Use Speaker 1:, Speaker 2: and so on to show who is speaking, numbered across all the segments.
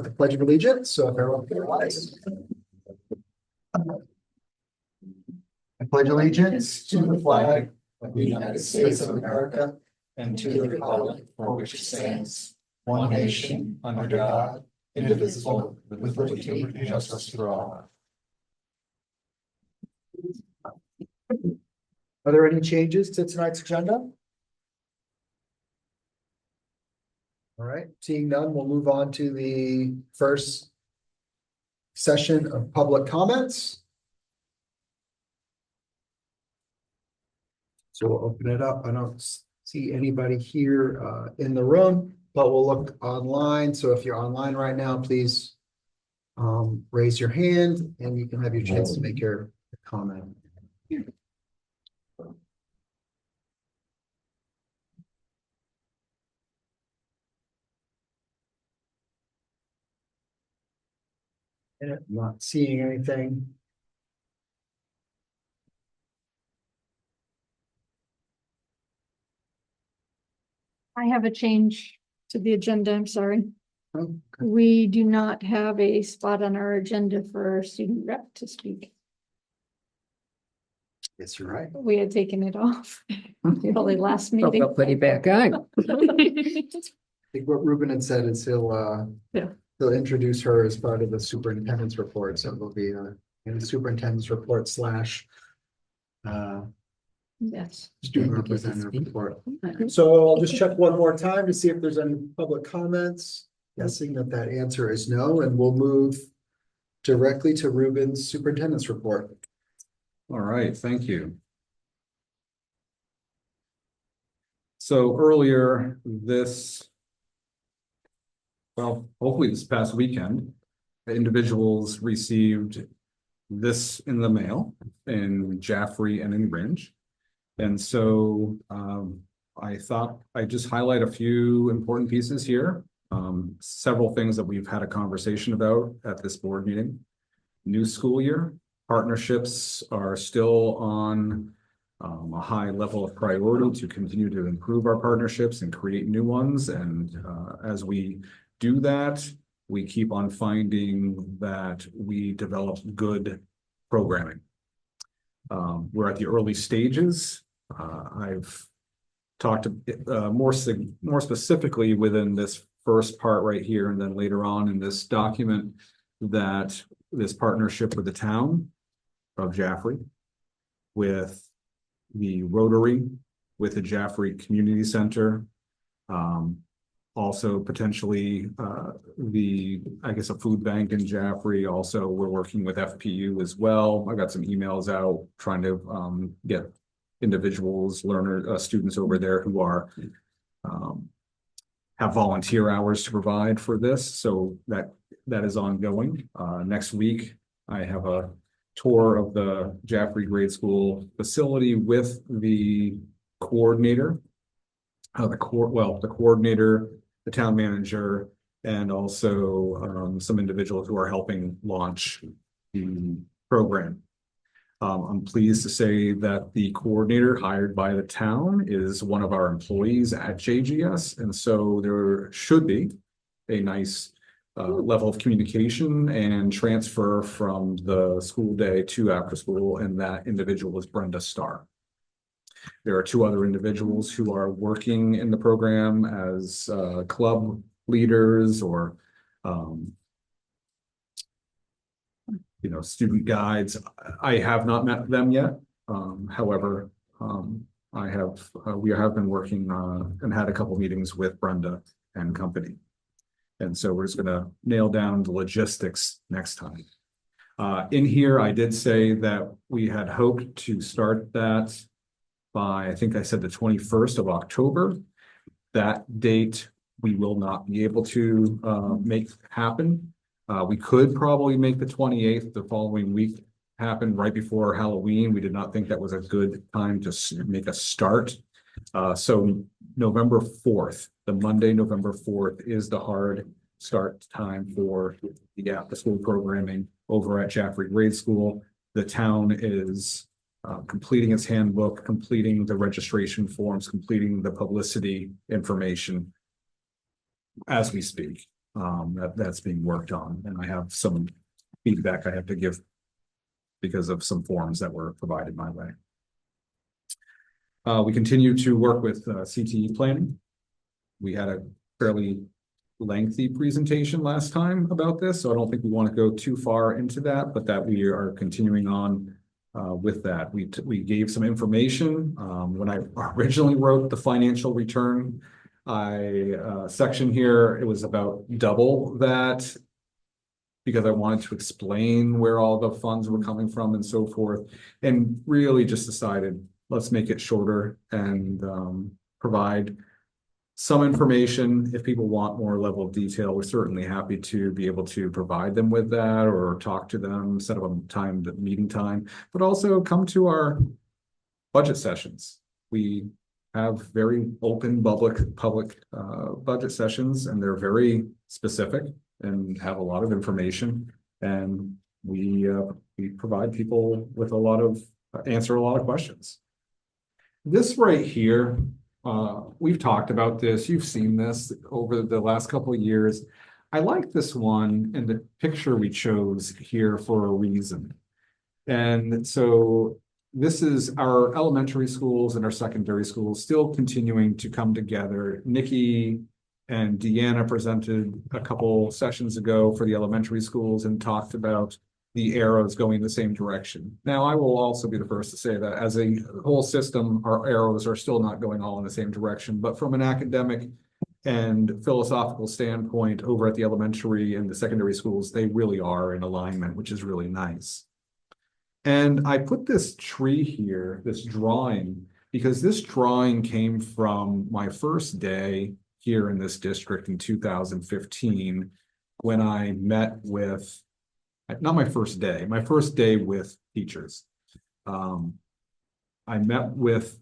Speaker 1: with the Pledge of Allegiance. So if everyone can rise. I pledge allegiance to the flag of the United States of America and to the republic for which it stands, one nation, under God, indivisible, with liberty and justice for all. Are there any changes to tonight's agenda? All right, seeing none, we'll move on to the first session of public comments. So we'll open it up. I don't see anybody here in the room, but we'll look online. So if you're online right now, please raise your hand and you can have your chance to make your comment. And I'm not seeing anything.
Speaker 2: I have a change to the agenda, I'm sorry.
Speaker 1: Okay.
Speaker 2: We do not have a spot on our agenda for our student rep to speak.
Speaker 1: Yes, you're right.
Speaker 2: We had taken it off, probably last meeting.
Speaker 3: I'll put it back on.
Speaker 1: I think what Ruben had said is he'll introduce her as part of the superintendent's report. So it'll be in the superintendent's report slash
Speaker 2: Yes.
Speaker 1: student representative report. So I'll just check one more time to see if there's any public comments. Guessing that that answer is no, and we'll move directly to Ruben's superintendent's report.
Speaker 4: All right, thank you. So earlier hopefully this past weekend, individuals received this in the mail in Jaffrey and in Rindge. And so I thought I'd just highlight a few important pieces here. Several things that we've had a conversation about at this board meeting. New school year, partnerships are still on a high level of priority to continue to improve our partnerships and create new ones. And as we do that, we keep on finding that we develop good programming. We're at the early stages. I've talked more specifically within this first part right here, and then later on in this document, that this partnership with the town of Jaffrey, with the Rotary, with the Jaffrey Community Center, also potentially a food bank in Jaffrey. Also, we're working with FPU as well. I got some emails out trying to get individuals, learners, students over there who are have volunteer hours to provide for this. So that is ongoing. Next week, I have a tour of the Jaffrey Grade School facility with the coordinator, the coordinator, the town manager, and also some individuals who are helping launch the program. I'm pleased to say that the coordinator hired by the town is one of our employees at JGS. And so there should be a nice level of communication and transfer from the school day to after school. And that individual is Brenda Starr. There are two other individuals who are working in the program as club leaders or student guides. I have not met them yet. However, we have been working and had a couple meetings with Brenda and company. And so we're just going to nail down the logistics next time. In here, I did say that we had hoped to start that by, I think I said the 21st of October. That date we will not be able to make happen. We could probably make the 28th, the following week, happen right before Halloween. We did not think that was a good time to make a start. So November 4th, the Monday, November 4th is the hard start time for the after school programming over at Jaffrey Grade School. The town is completing its handbook, completing the registration forms, completing the publicity information as we speak. that's being worked on, and I have some feedback I have to give because of some forms that were provided my way. We continue to work with CTE planning. We had a fairly lengthy presentation last time about this, so I don't think we want to go too far into that, but that we are continuing on with that. We gave some information when I originally wrote the financial return section here. It was about double that because I wanted to explain where all the funds were coming from and so forth, and really just decided let's make it shorter and provide some information. If people want more level of detail, we're certainly happy to be able to provide them with that or talk to them, set up a time, the meeting time, but also come to our budget sessions. We have very open public budget sessions, and they're very specific and have a lot of information. And we provide people with answer a lot of questions. This right here, we've talked about this. You've seen this over the last couple of years. I like this one and the picture we chose here for a reason. And so this is our elementary schools and our secondary schools still continuing to come together. Nikki and Deanna presented a couple sessions ago for the elementary schools and talked about the arrows going the same direction. Now, I will also be the first to say that as a whole system, our arrows are still not going all in the same direction, but from an academic and philosophical standpoint over at the elementary and the secondary schools, they really are in alignment, which is really nice. And I put this tree here, this drawing, because this drawing came from my first day here in this district in 2015, when I met with, not my first day with teachers. I met with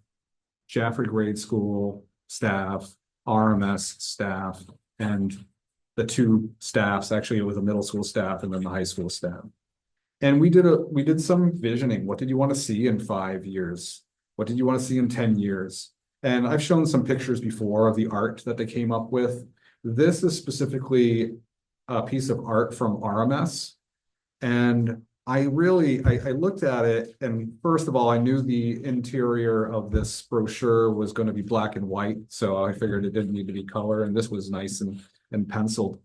Speaker 4: Jaffrey Grade School staff, RMS staff, and the two staffs. Actually, it was a middle school staff and then the high school staff. And we did some visioning. What did you want to see in 5 years? What did you want to see in 10 years? And I've shown some pictures before of the art that they came up with. This is specifically a piece of art from RMS. And I looked at it, and first of all, I knew the interior of this brochure was going to be black and white, so I figured it didn't need to be color, and this was nice and penciled.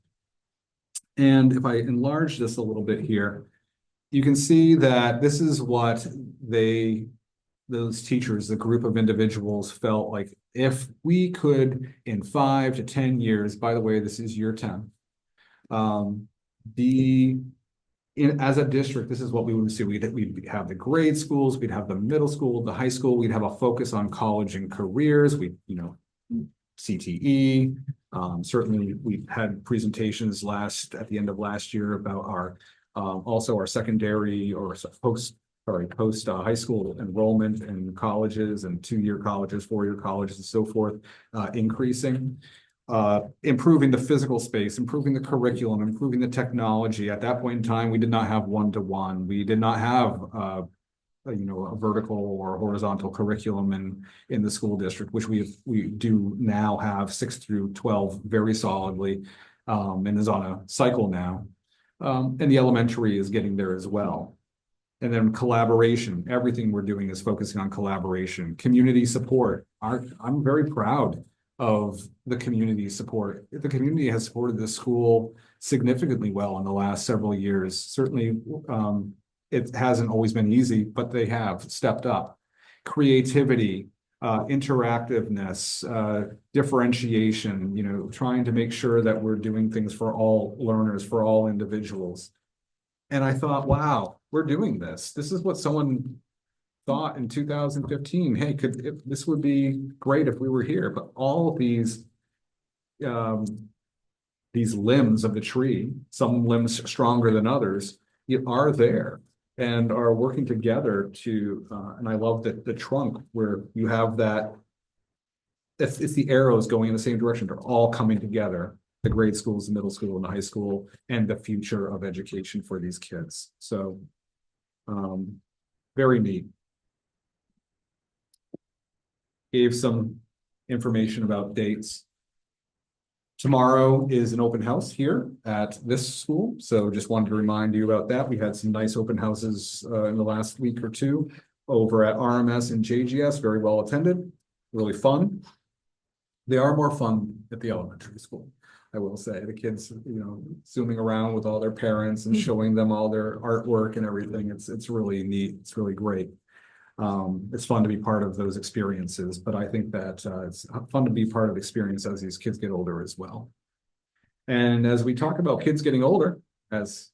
Speaker 4: And if I enlarge this a little bit here, you can see that this is what those teachers, the group of individuals, felt like if we could, in 5 to 10 years, by the way, this is year 10, as a district, this is what we would see. We'd have the grade schools, we'd have the middle school, the high school, we'd have a focus on college and careers, CTE. Certainly, we had presentations at the end of last year about also our secondary or post high school enrollment in colleges and 2-year colleges, 4-year colleges, and so forth, increasing. Improving the physical space, improving the curriculum, improving the technology. At that point in time, we did not have one-to-one. We did not have a vertical or horizontal curriculum in the school district, which we do now have 6 through 12 very solidly, and is on a cycle now. And the elementary is getting there as well. And then collaboration. Everything we're doing is focusing on collaboration. Community support. I'm very proud of the community support. The community has supported the school significantly well in the last several years. Certainly, it hasn't always been easy, but they have stepped up. Creativity, interactiveness, differentiation, trying to make sure that we're doing things for all learners, for all individuals. And I thought, wow, we're doing this. This is what someone thought in 2015. Hey, this would be great if we were here. But all of these limbs of the tree, some limbs stronger than others, are there and are working together to, and I love the trunk where you have that, it's the arrows going in the same direction. They're all coming together, the grade schools, the middle school, and the high school, and the future of education for these kids. So, very neat. Gave some information about dates. Tomorrow is an open house here at this school, so just wanted to remind you about that. We had some nice open houses in the last week or two over at RMS and JGS, very well attended, really fun. They are more fun at the elementary school, I will say. The kids, zooming around with all their parents and showing them all their artwork and everything. It's really neat. It's really great. It's fun to be part of those experiences, but I think that it's fun to be part of the experience as these kids get older as well. And as we talk about kids getting older, as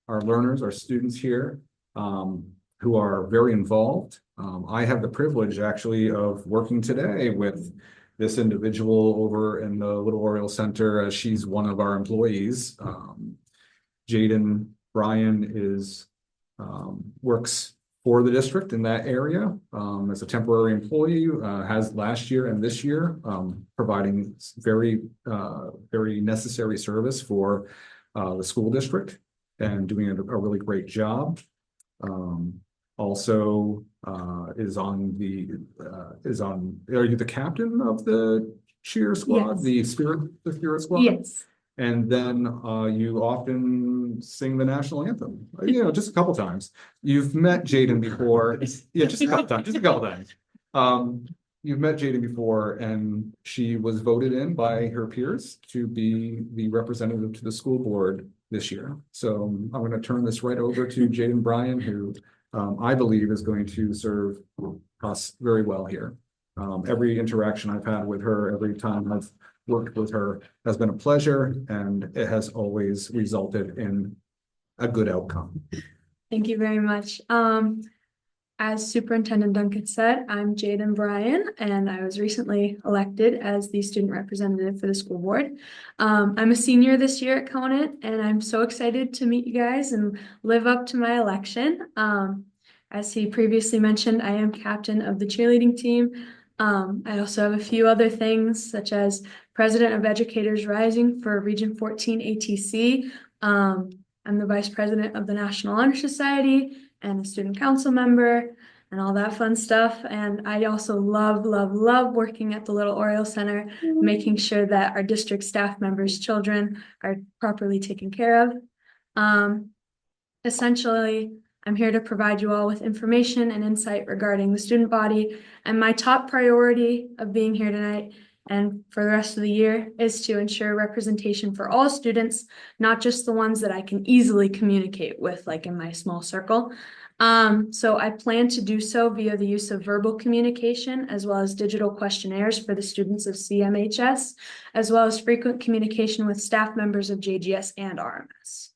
Speaker 4: our learners, our students here, who are very involved, I have the privilege actually of working today with this individual over in the Little Oriole Center, as she's one of our employees. Jaden Bryan works for the district in that area as a temporary employee, has last year and this year, providing very necessary service for the school district and doing a really great job. Also are you the captain of the cheer squad,
Speaker 3: Yes.
Speaker 4: the spirit squad?
Speaker 3: Yes.
Speaker 4: And then you often sing the national anthem, just a couple times. You've met Jaden before. Yeah, just a couple times. You've met Jaden before, and she was voted in by her peers to be the representative to the school board this year. So I'm going to turn this right over to Jaden Bryan, who I believe is going to serve us very well here. Every interaction I've had with her, every time I've worked with her, has been a pleasure, and it has always resulted in a good outcome.
Speaker 3: Thank you very much. As Superintendent Duncan said, I'm Jaden Bryan, and I was recently elected as the student representative for the school board. I'm a senior this year at Conant, and I'm so excited to meet you guys and live up to my election. As he previously mentioned, I am captain of the cheerleading team. I also have a few other things, such as president of Educators Rising for Region 14 ATC. I'm the vice president of the National Honor Society and a student council member and all that fun stuff. And I also love working at the Little Oriole Center, making sure that our district staff members' children are properly taken care of. Essentially, I'm here to provide you all with information and insight regarding the student body. And my top priority of being here tonight and for the rest of the year is to ensure representation for all students, not just the ones that I can easily communicate with, like in my small circle. So I plan to do so via the use of verbal communication, as well as digital questionnaires for the students of CMHS, as well as frequent communication with staff members of JGS and RMS.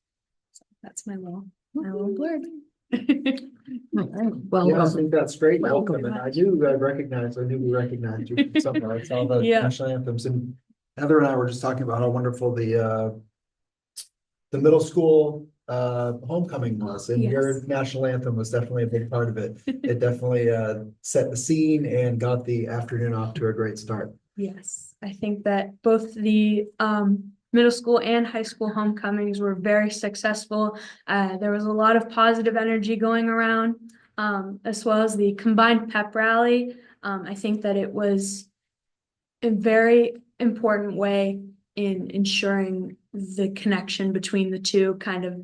Speaker 3: So that's my little blurb.
Speaker 2: Well,
Speaker 1: Yeah, I think that's great.
Speaker 2: Welcome.
Speaker 1: And I knew we recognized you from somewhere. It's all the
Speaker 3: Yeah.
Speaker 1: national anthems, and Heather and I were just talking about how wonderful the middle school homecoming was, and your
Speaker 3: Yes.
Speaker 1: national anthem was definitely a big part of it. It definitely set the scene and got the afternoon off to a great start.
Speaker 3: Yes, I think that both the middle school and high school homecomings were very successful. There was a lot of positive energy going around, as well as the combined pep rally. I think that it was a very important way in ensuring the connection between the two, kind of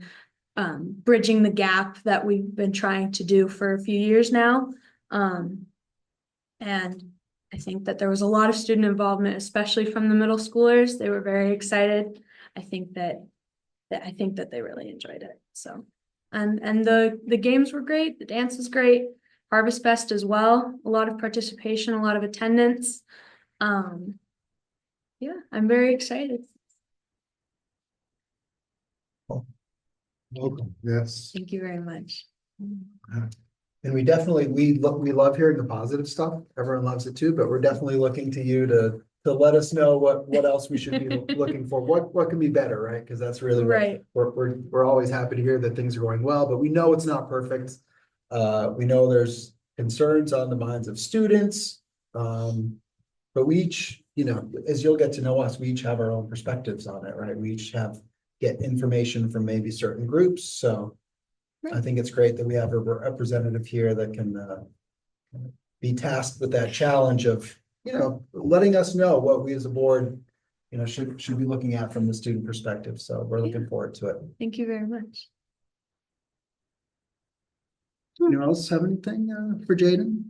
Speaker 3: bridging the gap that we've been trying to do for a few years now. And I think that there was a lot of student involvement, especially from the middle schoolers. They were very excited. I think that they really enjoyed it. So, and the games were great. The dance was great. Harvest Fest as well. A lot of participation, a lot of attendance. Yeah, I'm very excited.
Speaker 1: Welcome. Yes.
Speaker 3: Thank you very much.
Speaker 1: And we definitely, we love hearing the positive stuff. Everyone loves it too, but we're definitely looking to you to let us know what else we should be looking for. What can be better, right? Because that's really
Speaker 3: Right.
Speaker 1: We're always happy to hear that things are going well, but we know it's not perfect. We know there's concerns on the minds of students. But we each, as you'll get to know us, we each have our own perspectives on it, right? We each get information from maybe certain groups. So I think it's great that we have a representative here that can be tasked with that challenge of, letting us know what we as a board, should be looking at from the student perspective. So we're looking forward to it.
Speaker 3: Thank you very much.
Speaker 1: Anyone else have anything for Jaden?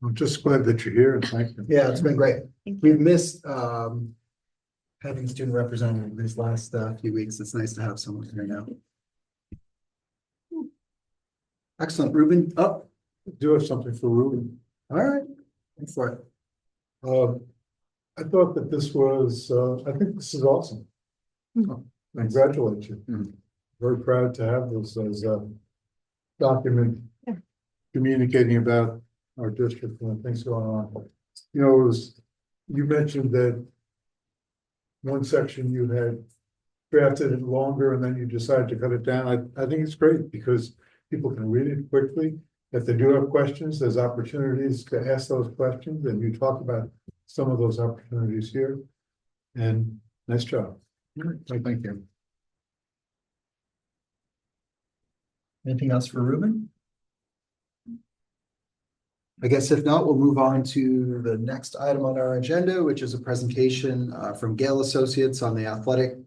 Speaker 5: I'm just glad that you're here and thank you.
Speaker 1: Yeah, it's been great.
Speaker 3: Thank
Speaker 1: We've missed having a student representative these last few weeks. It's nice to have someone here now. Excellent, Ruben. Oh,
Speaker 5: I do have something for Ruben.
Speaker 1: all right. Thanks for it.
Speaker 5: I thought that this was, I think this is awesome.
Speaker 1: Oh, nice.
Speaker 5: Congratulate you.
Speaker 4: Mhm.
Speaker 5: Very proud to have this as a document
Speaker 2: Yeah.
Speaker 5: communicating about our district and things going on. You know, you mentioned that one section you had drafted it longer and then you decided to cut it down. I think it's great because people can read it quickly. If they do have questions, there's opportunities to ask those questions, and you talk about some of those opportunities here. And nice job.
Speaker 4: Thank you.
Speaker 1: Anything else for Ruben? I guess if not, we'll move on to the next item on our agenda, which is a presentation from Gale Associates on the athletic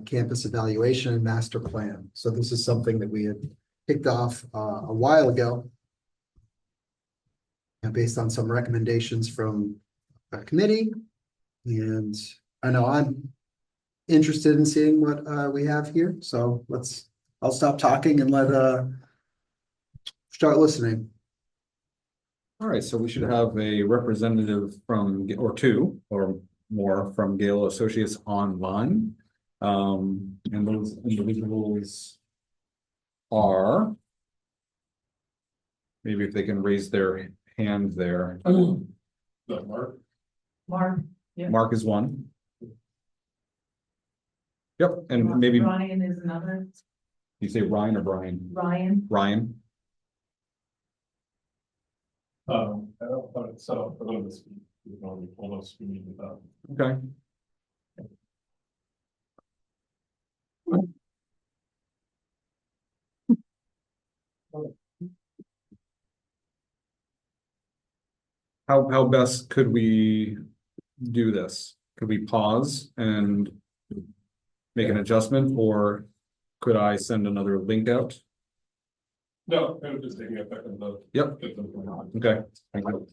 Speaker 1: campus evaluation and master plan. So this is something that we had kicked off a while ago. And based on some recommendations from a committee. And I know I'm interested in seeing what we have here. So I'll stop talking and start listening.
Speaker 4: All right, so we should have a representative from, or two or more from Gale Associates online. And those individuals are, maybe if they can raise their hand there.
Speaker 5: Mark?
Speaker 6: Mark. Yeah.
Speaker 4: Mark is one. Yep, and maybe,
Speaker 6: Ryan is another.
Speaker 4: you say Ryan or Brian?
Speaker 6: Ryan.
Speaker 4: Ryan,
Speaker 5: I don't thought it's set up for them to speak. You know, we told us we needed that.
Speaker 4: okay. How best could we do this? Could we pause and make an adjustment, or could I send another link out?
Speaker 5: No, I was just taking it back in the.
Speaker 4: Yep. Okay, thank you.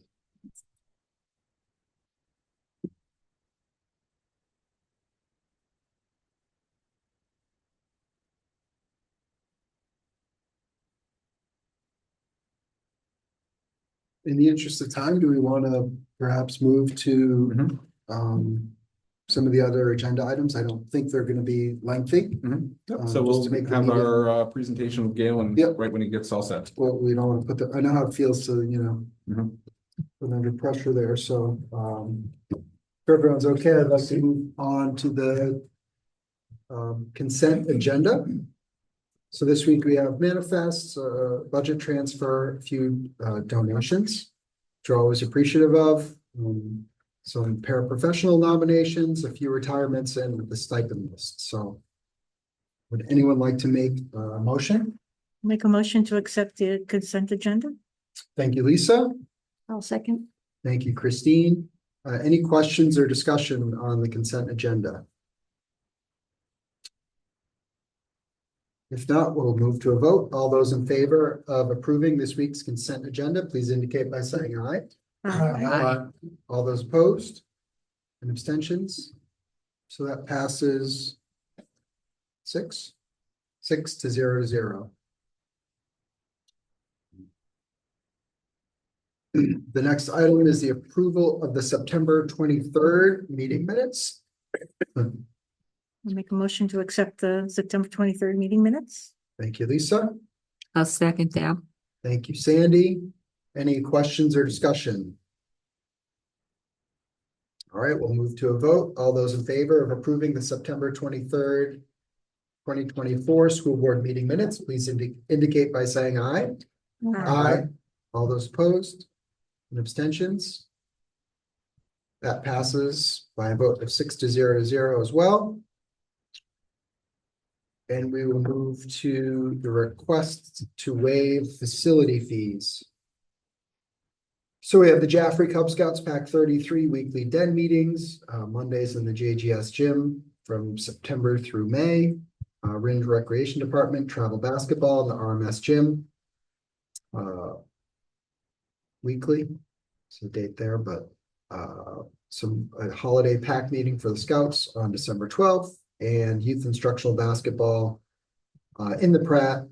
Speaker 1: In the interest of time, do we want to perhaps move to
Speaker 4: Mhm.
Speaker 1: some of the other agenda items? I don't think they're going to be lengthy.
Speaker 4: Yep,
Speaker 1: just
Speaker 4: so we'll
Speaker 1: to make the
Speaker 4: have
Speaker 1: meeting-
Speaker 4: our presentation with Gail and
Speaker 1: Yep.
Speaker 4: right when he gets all set.
Speaker 1: Well, we don't want to put I know how it feels to,
Speaker 4: Mhm.
Speaker 1: put under pressure there. So if everyone's okay, I'd like to move on to the consent agenda. So this week we have manifests, budget transfer, a few donations, which we're always appreciative of. Some paraprofessional nominations, a few retirements, and the stipend list. So would anyone like to make a motion?
Speaker 2: Make a motion to accept the consent agenda.
Speaker 1: Thank you, Lisa.
Speaker 2: I'll second.
Speaker 1: Thank you, Christine. Any questions or discussion on the consent agenda? If not, we'll move to a vote. All those in favor of approving this week's consent agenda, please indicate by saying aye. All those opposed and abstentions? So that passes 6 to 0. The next item is the approval of the September 23rd meeting minutes.
Speaker 2: I'll make a motion to accept the September 23rd meeting minutes.
Speaker 1: Thank you, Lisa.
Speaker 6: I'll second that.
Speaker 1: Thank you, Sandy. Any questions or discussion? All right, we'll move to a vote. All those in favor of approving the September 23rd, 2024 school board meeting minutes, please indicate by saying aye. Aye. All those opposed and abstentions? That passes by a vote of 6 to 0 as well. And we will move to the request to waive facility fees.
Speaker 7: So we have the Jaffrey Cub Scouts Pack 33 weekly den meetings, Mondays in the JGS gym from September through May. Ringe Recreation Department, travel basketball in the RMS gym. Weekly, so date there, but a holiday pack meeting for the Scouts on December 12th and youth instructional basketball in the Pratt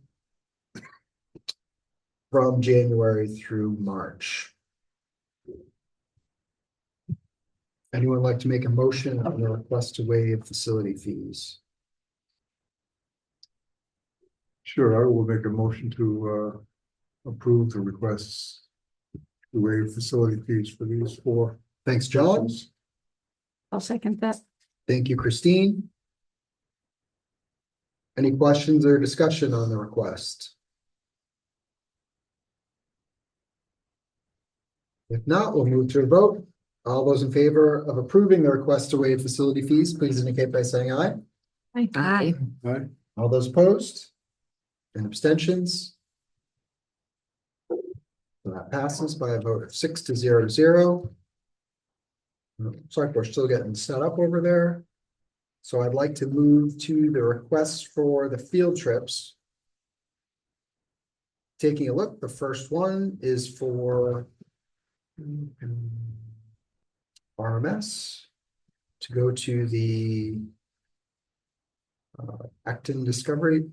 Speaker 7: from January through March. Anyone like to make a motion on the request to waive facility fees?
Speaker 5: Sure, I will make a motion to approve the requests to waive facility fees for these 4.
Speaker 7: Thanks, John.
Speaker 2: I'll second that.
Speaker 7: Thank you, Christine. Any questions or discussion on the request? If not, we'll move to a vote. All those in favor of approving the request to waive facility fees, please indicate by saying aye.
Speaker 6: Aye.
Speaker 5: Aye.
Speaker 7: All those opposed? And abstentions? So that passes by a vote of 6 to 0 to 0. Sorry, we're still getting set up over there. So I'd like to move to the request for the field trips. Taking a look, the first one is for RMS to go to the Acton Discovery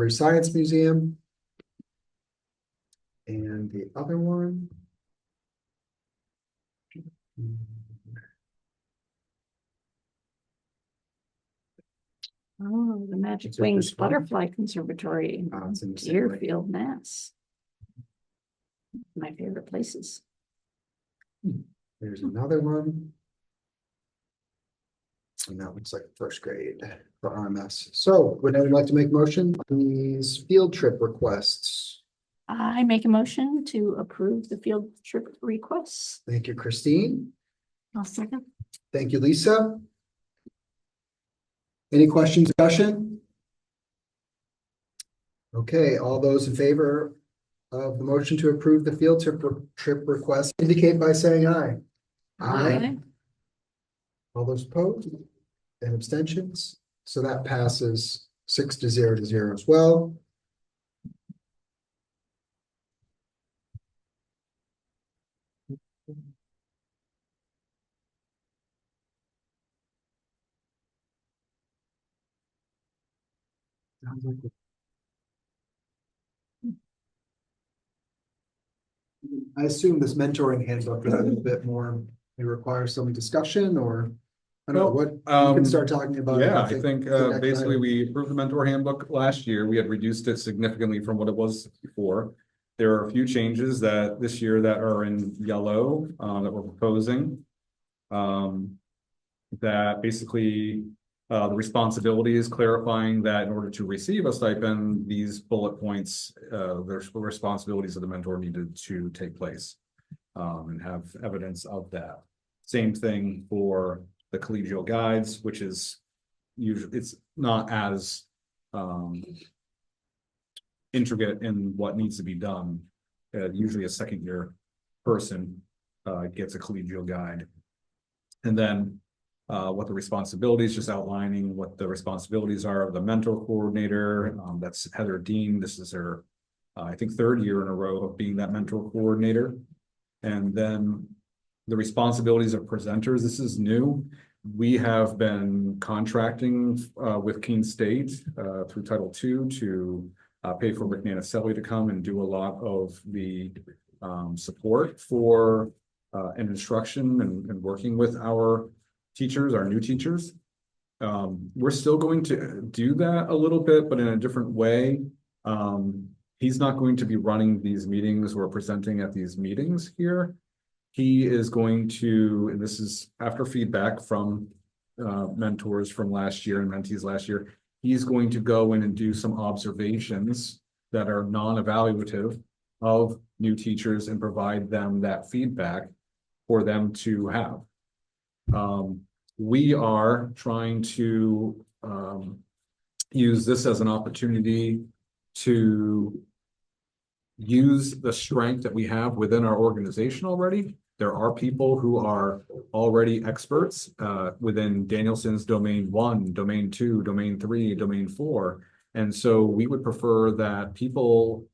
Speaker 7: Science Museum. And the other one.
Speaker 2: Oh, the Magic
Speaker 7: Is it
Speaker 2: Wings
Speaker 7: this one?
Speaker 2: Butterfly Conservatory in
Speaker 7: It's in the same way.
Speaker 2: Deerfield, Mass. My favorite places.
Speaker 7: There's another one. And that looks like first grade for RMS. So would anyone like to make a motion on these field trip requests?
Speaker 2: I make a motion to approve the field trip requests.
Speaker 7: Thank you, Christine.
Speaker 2: I'll second.
Speaker 7: Thank you, Lisa. Any questions, discussion? Okay, all those in favor of the motion to approve the field trip request indicate by saying aye. All those opposed and abstentions? So that passes 6 to 0 to 0 as well. I assume this mentoring handbook is a little bit more, it requires some discussion or I don't know what, you can start talking about. it,
Speaker 4: Yeah, I think
Speaker 7: the next
Speaker 4: basically
Speaker 7: item.
Speaker 4: we approved the mentor handbook last year. We had reduced it significantly from what it was before. There are a few changes that this year that are in yellow that we're proposing. That basically the responsibility is clarifying that in order to receive a stipend, these bullet points, there's responsibilities of the mentor needed to take place and have evidence of that. Same thing for the collegial guides, which is usually, it's not as intricate in what needs to be done. Usually a second year person gets a collegial guide. And then what the responsibilities, just outlining what the responsibilities are of the mentor coordinator. That's Heather Dean. This is her, I think, 3rd year in a row of being that mentor coordinator. And then the responsibilities of presenters. This is new. We have been contracting with Keene State through Title II to pay for Rick Nanicelli to come and do a lot of the support for and instruction and working with our teachers, our new teachers. We're still going to do that a little bit, but in a different way. He's not going to be running these meetings or presenting at these meetings here. He is going to, and this is after feedback from mentors from last year and mentees last year, he's going to go in and do some observations that are non-evaluative of new teachers and provide them that feedback for them to have. We are trying to use this as an opportunity to use the strength that we have within our organization already. There are people who are already experts within Danielson's domain 1, domain 2, domain 3, domain 4. And so we would prefer that people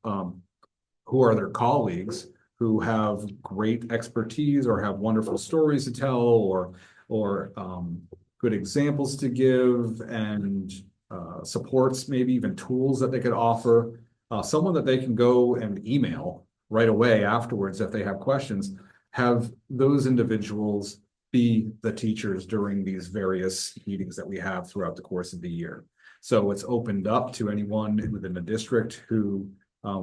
Speaker 4: who are their colleagues who have great expertise or have wonderful stories to tell or good examples to give and supports, maybe even tools that they could offer, someone that they can go and email right away afterwards if they have questions, have those individuals be the teachers during these various meetings that we have throughout the course of the year. So it's opened up to anyone within the district who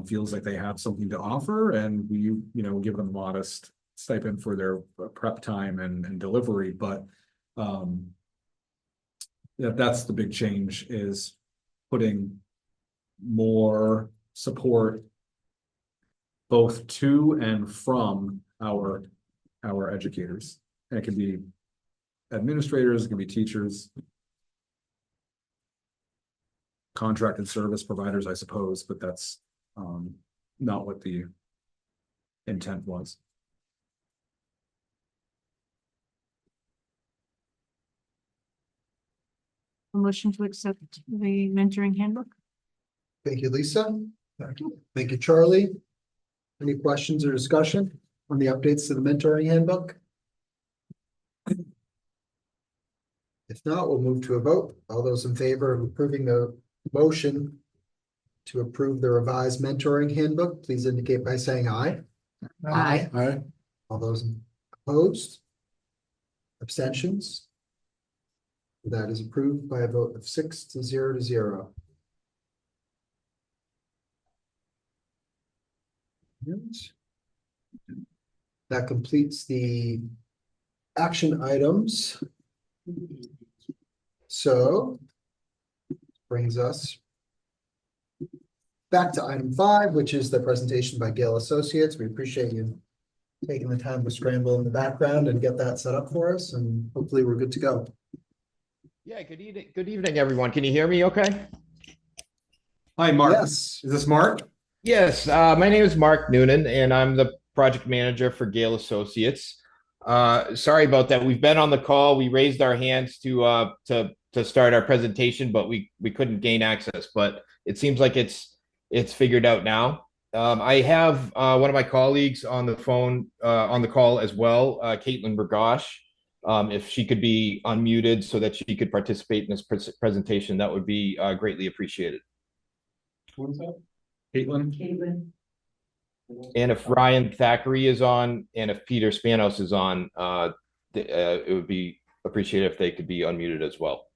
Speaker 4: feels like they have something to offer, and we, give them modest stipend for their prep time and delivery. But that's the big change, is putting more support both to and from our educators. And it can be administrators, it can be teachers, contracted service providers, I suppose, but that's not what the intent was.
Speaker 6: Motion to accept the mentoring handbook?
Speaker 7: Thank you, Lisa. Thank you, Charlie. Any questions or discussion on the updates to the mentoring handbook? If not, we'll move to a vote. All those in favor of approving the motion to approve the revised mentoring handbook, please indicate by saying aye.
Speaker 6: Aye.
Speaker 5: Aye.
Speaker 7: All those opposed? Abstentions? That is approved by a vote of 6-0. Yes. That completes the action items. So brings us back to item 5, which is the presentation by Gale Associates. We appreciate you taking the time to scramble in the background and get that set up for us, and hopefully we're good to go.
Speaker 8: Yeah, good evening. Good evening, everyone. Can you hear me okay?
Speaker 4: Hi, Mark.
Speaker 7: Yes.
Speaker 4: Is this Mark?
Speaker 8: Yes, my name is Mark Noonan, and I'm the project manager for Gale Associates. Sorry about that. We've been on the call. We raised our hands to start our presentation, but we couldn't gain access. But it seems like it's figured out now. I have one of my colleagues on the phone on the call as well, Caitlin Bergosh. If she could be unmuted so that she could participate in this presentation, that would be greatly appreciated.
Speaker 4: What is that? Caitlin?
Speaker 6: Caitlin.
Speaker 8: And if Ryan Thackeray is on, and if Peter Spanos is on, it would be appreciated if they could be unmuted as well.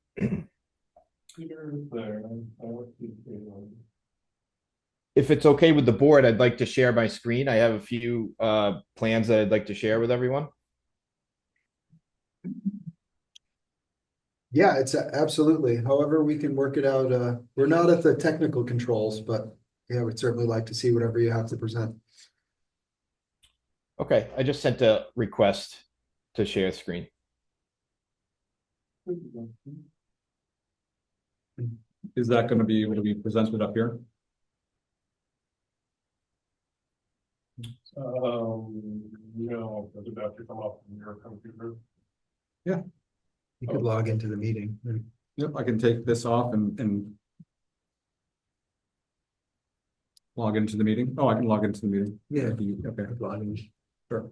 Speaker 8: If it's okay with the board, I'd like to share my screen. I have a few plans that I'd like to share with everyone.
Speaker 7: Yeah, it's absolutely. However, we can work it out. We're not at the technical controls, but yeah, we'd certainly like to see whatever you have to present.
Speaker 8: Okay, I just sent a request to share screen.
Speaker 4: Is that going to be able to be presented up here?
Speaker 9: No, does it have to come up from your computer?
Speaker 7: You could log into the meeting.
Speaker 4: Yep, I can take this off and log into the meeting. Oh, I can log into the meeting.
Speaker 7: Yeah.
Speaker 4: Okay, log in. Sure.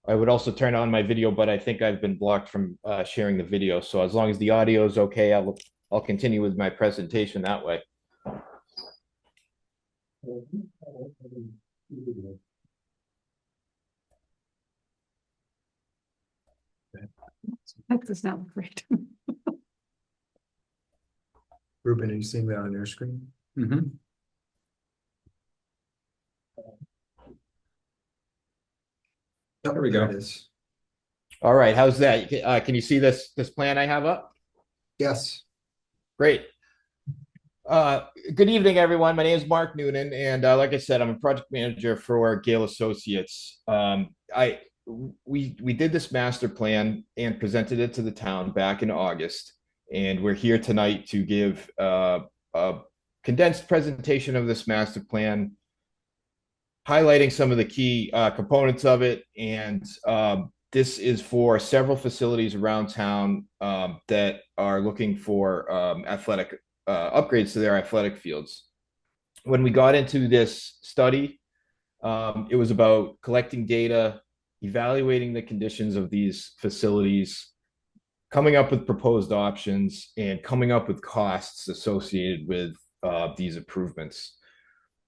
Speaker 8: I would also turn on my video, but I think I've been blocked from sharing the video. So as long as the audio is okay, I'll continue with my presentation that way.
Speaker 2: That does not look right.
Speaker 7: Ruben, are you seeing that on your screen?
Speaker 4: Mm-hmm. There we go.
Speaker 7: It is.
Speaker 8: All right, how's that? Can you see this plan I have up?
Speaker 7: Yes.
Speaker 8: Great. Good evening, everyone. My name is Mark Noonan, and like I said, I'm a project manager for Gale Associates. we did this master plan and presented it to the town back in August, and we're here tonight to give a condensed presentation of this master plan, highlighting some of the key components of it. And this is for several facilities around town that are looking for athletic upgrades to their athletic fields. When we got into this study, it was about collecting data, evaluating the conditions of these facilities, coming up with proposed options, and coming up with costs associated with these improvements.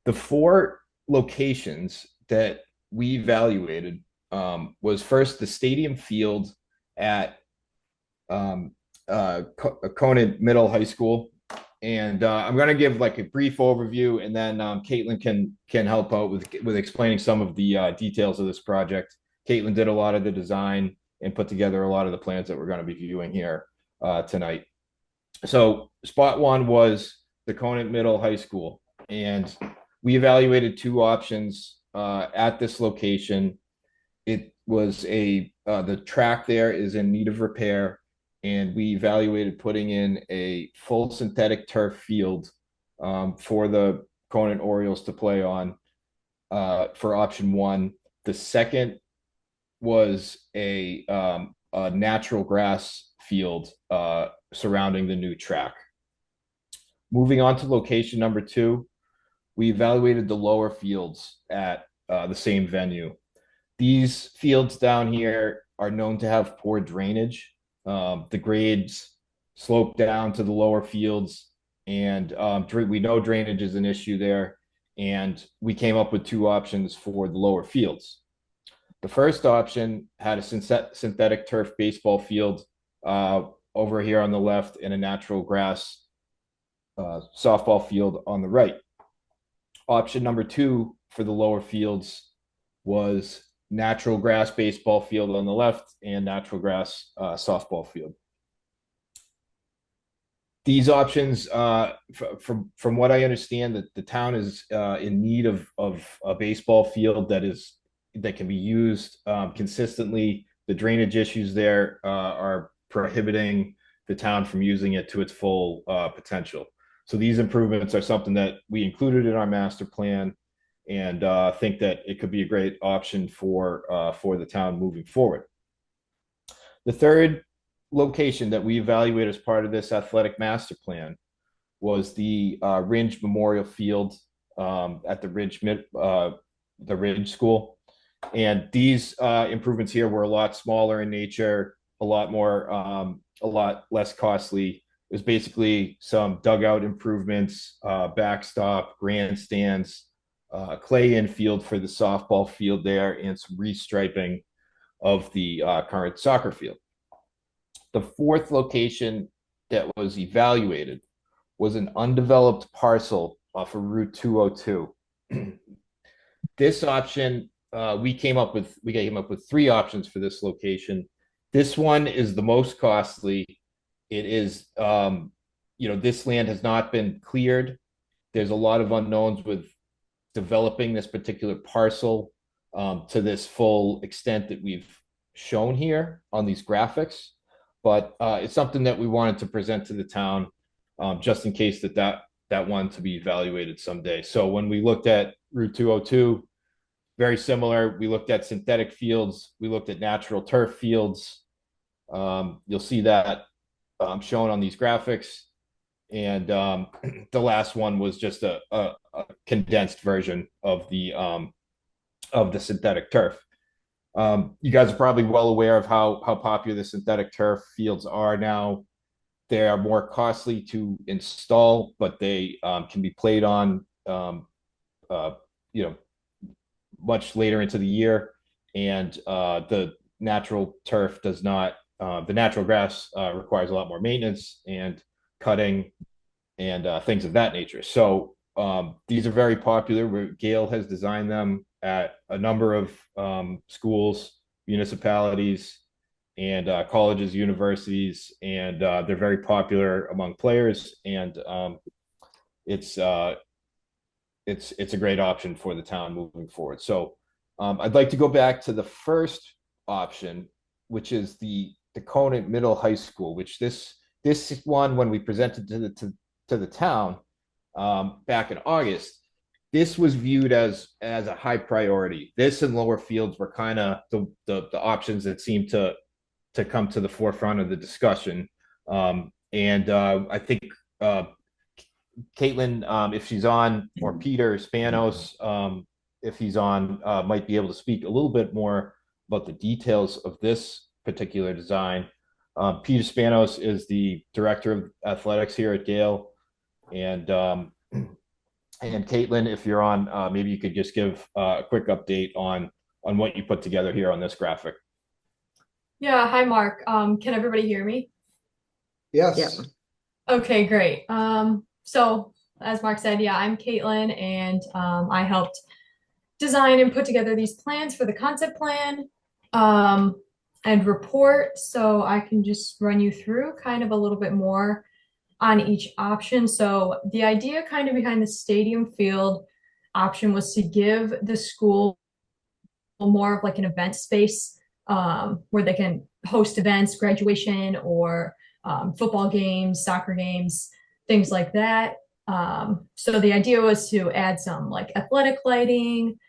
Speaker 8: The 4 locations that we evaluated was first the stadium field at Conant Middle High School. And I'm going to give like a brief overview, and then Caitlin can help out with explaining some of the details of this project. Caitlin did a lot of the design and put together a lot of the plans that we're going to be viewing here tonight. So spot 1 was the Conant Middle High School, and we evaluated 2 options at this location. It was the track there is in need of repair, and we evaluated putting in a full synthetic turf field for the Conant Orioles to play on for option 1. The second was a natural grass field surrounding the new track. Moving on to location number 2, we evaluated the lower fields at the same venue. These fields down here are known to have poor drainage. The grades slope down to the lower fields, and we know drainage is an issue there, and we came up with 2 options for the lower fields. The first option had a synthetic turf baseball field over here on the left, and a natural grass softball field on the right. Option number 2 for the lower fields was natural grass baseball field on the left and natural grass softball field. These options, from what I understand, that the town is in need of a baseball field that can be used consistently. The drainage issues there are prohibiting the town from using it to its full potential. So these improvements are something that we included in our master plan, and think that it could be a great option for the town moving forward. The third location that we evaluated as part of this athletic master plan was the Ringe Memorial Field at the Ringe School. And these improvements here were a lot smaller in nature, a lot less costly. It was basically some dugout improvements, backstop, grandstands, clay infield for the softball field there, and some restriping of the current soccer field. The 4th location that was evaluated was an undeveloped parcel off of Route 202. This option, we came up with 3 options for this location. This one is the most costly. It is, this land has not been cleared. There's a lot of unknowns with developing this particular parcel to this full extent that we've shown here on these graphics. But it's something that we wanted to present to the town just in case that one to be evaluated someday. So when we looked at Route 202, very similar. We looked at synthetic fields. We looked at natural turf fields. You'll see that shown on these graphics. And the last one was just a condensed version of the synthetic turf. You guys are probably well aware of how popular the synthetic turf fields are now. They are more costly to install, but they can be played on, much later into the year. And the natural turf does not. The natural grass requires a lot more maintenance and cutting and things of that nature. So these are very popular. Gale has designed them at a number of schools, municipalities, and colleges, universities, and they're very popular among players. And it's a great option for the town moving forward. So I'd like to go back to the first option, which is the Conant Middle High School, which this one, when we presented to the town back in August, this was viewed as a high priority. This and lower fields were kind of the options that seemed to come to the forefront of the discussion. I think Caitlin, if she's on, or Peter Spanos, if he's on, might be able to speak a little bit more about the details of this particular design. Peter Spanos is the director of athletics here at Gale, and Caitlin, if you're on, maybe you could just give a quick update on what you put together here on this graphic.
Speaker 10: Yeah, hi Mark. Can everybody hear me?
Speaker 7: Yes.
Speaker 10: Okay, great. So as Mark said, yeah, I'm Caitlin, and I helped design and put together these plans for the concept plan and report. So I can just run you through kind of a little bit more on each option. So the idea kind of behind the stadium field option was to give the school more of like an event space where they can host events, graduation, or football games, soccer games, things like that. So the idea was to add some like athletic lighting,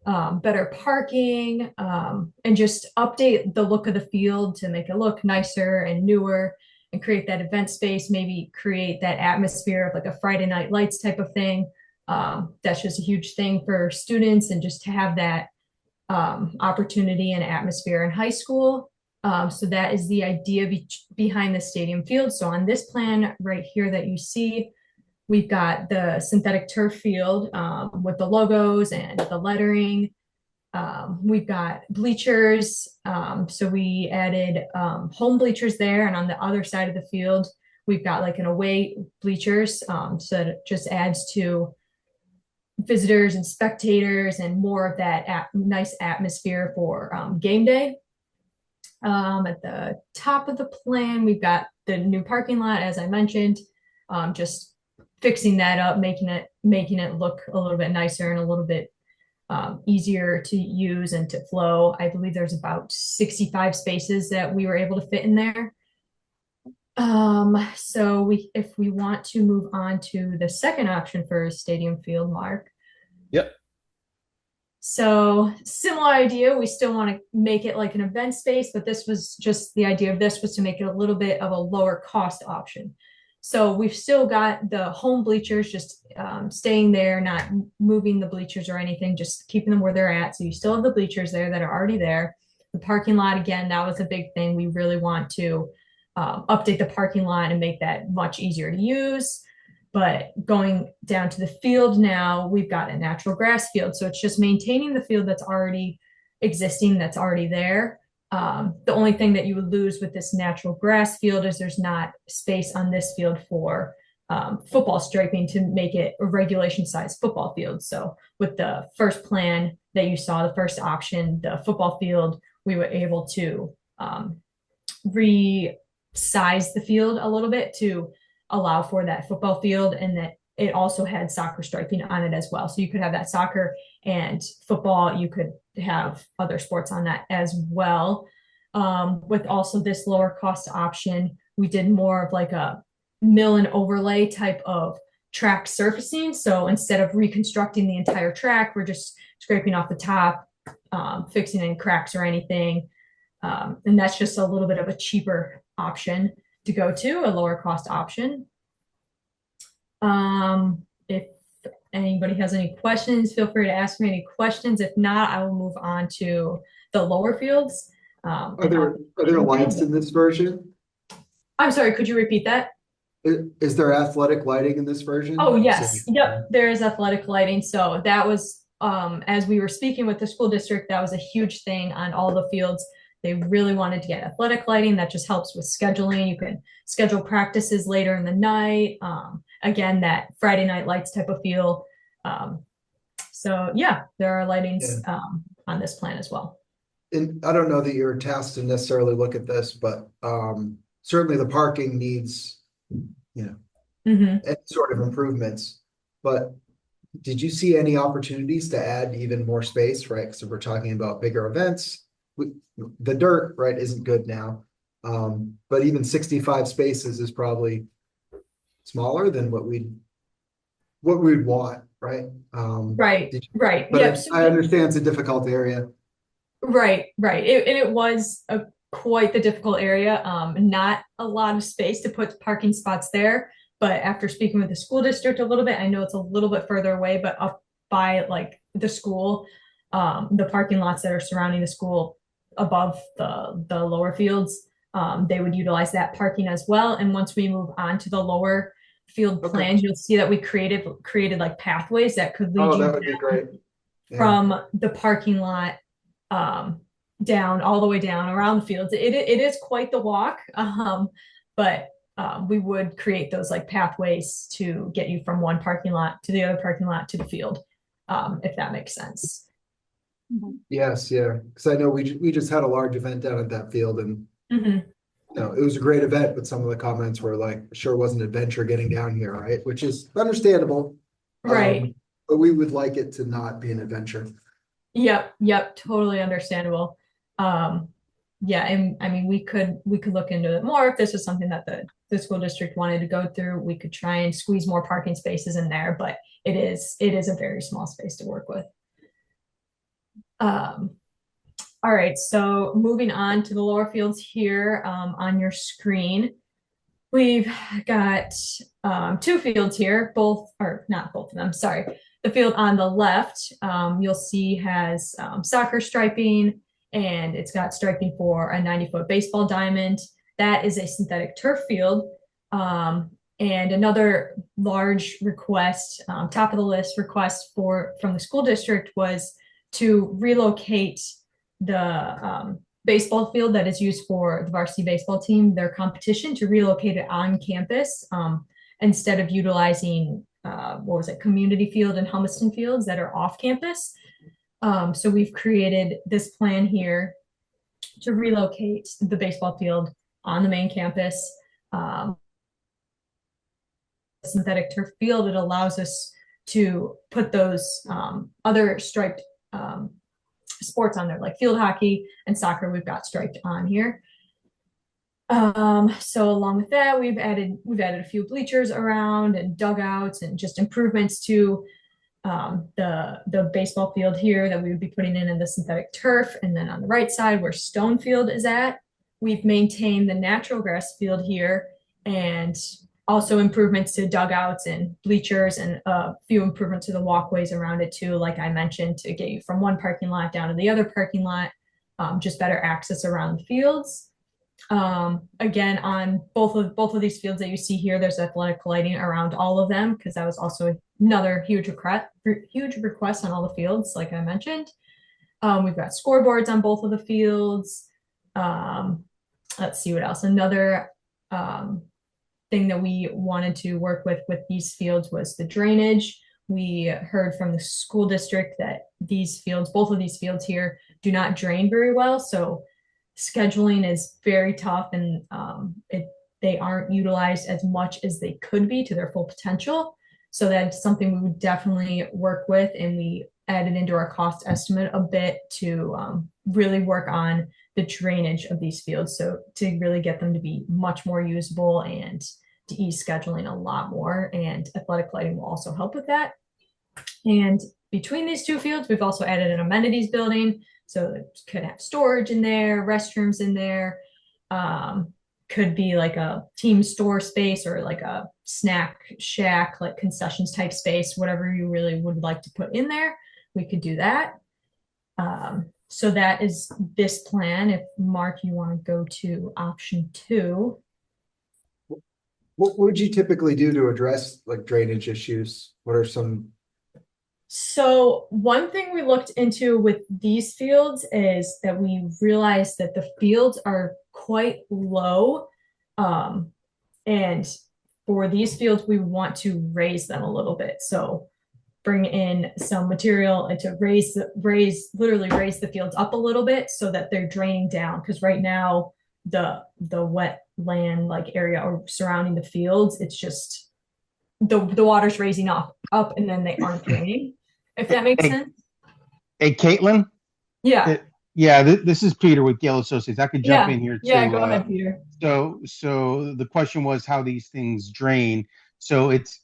Speaker 10: better parking, and just update the look of the field to make it look nicer and newer, and create that event space, maybe create that atmosphere of like a Friday Night Lights type of thing. That's just a huge thing for students, and just to have that opportunity and atmosphere in high school. So that is the idea behind the stadium field. So on this plan right here that you see, we've got the synthetic turf field with the logos and the lettering. We've got bleachers. So we added home bleachers there, and on the other side of the field, we've got like an away bleachers. So that it just adds to visitors and spectators and more of that nice atmosphere for game day. At the top of the plan, we've got the new parking lot, as I mentioned, just fixing that up, making it look a little bit nicer and a little bit easier to use and to flow. I believe there's about 65 spaces that we were able to fit in there. So if we want to move on to the second option for stadium field, Mark.
Speaker 8: Yep.
Speaker 10: So similar idea, we still want to make it like an event space, but this was just the idea of this was to make it a little bit of a lower cost option. So we've still got the home bleachers just staying there, not moving the bleachers or anything, just keeping them where they're at. So you still have the bleachers there that are already there. The parking lot, again, that was a big thing. We really want to update the parking lot and make that much easier to use. But going down to the field now, we've got a natural grass field. So it's just maintaining the field that's already existing, that's already there. The only thing that you would lose with this natural grass field is there's not space on this field for football striping to make it a regulation size football field. So with the first plan that you saw, the first option, the football field, we were able to resize the field a little bit to allow for that football field, and that it also had soccer striping on it as well. So you could have that soccer and football. You could have other sports on that as well. With also this lower cost option, we did more of like a mill and overlay type of track surfacing. So instead of reconstructing the entire track, we're just scraping off the top, fixing any cracks or anything. And that's just a little bit of a cheaper option to go to, a lower cost option. If anybody has any questions, feel free to ask me any questions. If not, I will move on to the lower fields.
Speaker 7: Are there lights in this version?
Speaker 10: I'm sorry, could you repeat that?
Speaker 7: Is there athletic lighting in this version?
Speaker 10: Oh, yes. Yep, there is athletic lighting. So that was, as we were speaking with the school district, that was a huge thing on all the fields. They really wanted to get athletic lighting. That just helps with scheduling. You can schedule practices later in the night. Again, that Friday Night Lights type of feel. So yeah, there are lightings on this plan as well.
Speaker 7: And I don't know that you're tasked to necessarily look at this, but certainly the parking needs, any sort of improvements. But did you see any opportunities to add even more space, right? Because we're talking about bigger events. the dirt, right, isn't good now. But even 65 spaces is probably smaller than what we'd want, right?
Speaker 10: Right, right.
Speaker 7: But
Speaker 10: Yep.
Speaker 7: I understand it's a difficult area.
Speaker 10: Right, right. And it was quite the difficult area. Not a lot of space to put parking spots there. But after speaking with the school district a little bit, I know it's a little bit further away, but up by like the school, the parking lots that are surrounding the school above the lower fields, they would utilize that parking as well. And once we move on to the lower field
Speaker 7: Okay.
Speaker 10: plans, you'll see that we created like pathways that could lead
Speaker 7: Oh,
Speaker 10: you
Speaker 7: that would be great. Yeah.
Speaker 10: from the parking lot down all the way down around the fields. It is quite the walk, but we would create those like pathways to get you from one parking lot to the other parking lot to the field, if that makes sense.
Speaker 7: Yes, yeah, because I know we just had a large event down at that field, and
Speaker 10: Mhm.
Speaker 7: no, it was a great event, but some of the comments were like, sure was an adventure getting down here, right? Which is understandable.
Speaker 10: Right.
Speaker 7: But we would like it to not be an adventure.
Speaker 10: Yep, totally understandable. Yeah, and I mean we could look into it more if this was something that the school district wanted to go through. We could try and squeeze more parking spaces in there, but it is a very small space to work with. All right, so moving on to the lower fields here on your screen. We've got two fields here, both, or not both of them, sorry. The field on the left, you'll see has soccer striping, and it's got striping for a 90-foot baseball diamond. That is a synthetic turf field. And another large request, top of the list request from the school district was to relocate the baseball field that is used for the varsity baseball team, their competition, to relocate it on campus instead of utilizing community field and Humiston fields that are off campus. So we've created this plan here to relocate the baseball field on the main campus. Synthetic turf field, it allows us to put those other striped sports on there, like field hockey and soccer. We've got striped on here. So along with that, we've added a few bleachers around and dugouts and just improvements to the baseball field here that we would be putting in the synthetic turf. And then on the right side where Stone Field is at, we've maintained the natural grass field here, and also improvements to dugouts and bleachers, and a few improvements to the walkways around it too, like I mentioned, to get you from one parking lot down to the other parking lot, just better access around the fields. Again, on both of these fields that you see here, there's athletic lighting around all of them, because that was also another huge request on all the fields, like I mentioned. We've got scoreboards on both of the fields. Let's see what else. Another thing that we wanted to work with these fields was the drainage. We heard from the school district that these fields, both of these fields here, do not drain very well. So scheduling is very tough, and they aren't utilized as much as they could be to their full potential. So that's something we would definitely work with, and we added into our cost estimate a bit to really work on the drainage of these fields, so to really get them to be much more usable and to ease scheduling a lot more. And athletic lighting will also help with that. And between these two fields, we've also added an amenities building, so it could have storage in there, restrooms in there, could be like a team store space or like a snack shack, like concessions type space, whatever you really would like to put in there, we could do that. So that is this plan. If Mark, you want to go to option 2.
Speaker 7: What would you typically do to address like drainage issues? What are some?
Speaker 10: So one thing we looked into with these fields is that we realized that the fields are quite low. And for these fields, we want to raise them a little bit. So bring in some material and to literally raise the fields up a little bit so that they're draining down. Because right now the wet land like area or surrounding the fields, it's just the water's raising up and then they aren't draining, if that makes sense.
Speaker 8: Hey, Caitlin?
Speaker 10: Yeah.
Speaker 11: Yeah, this is Peter with Gale Associates. I could jump
Speaker 10: Yeah,
Speaker 11: in here
Speaker 10: yeah,
Speaker 11: too.
Speaker 10: go ahead, Peter.
Speaker 11: So the question was how these things drain. So it's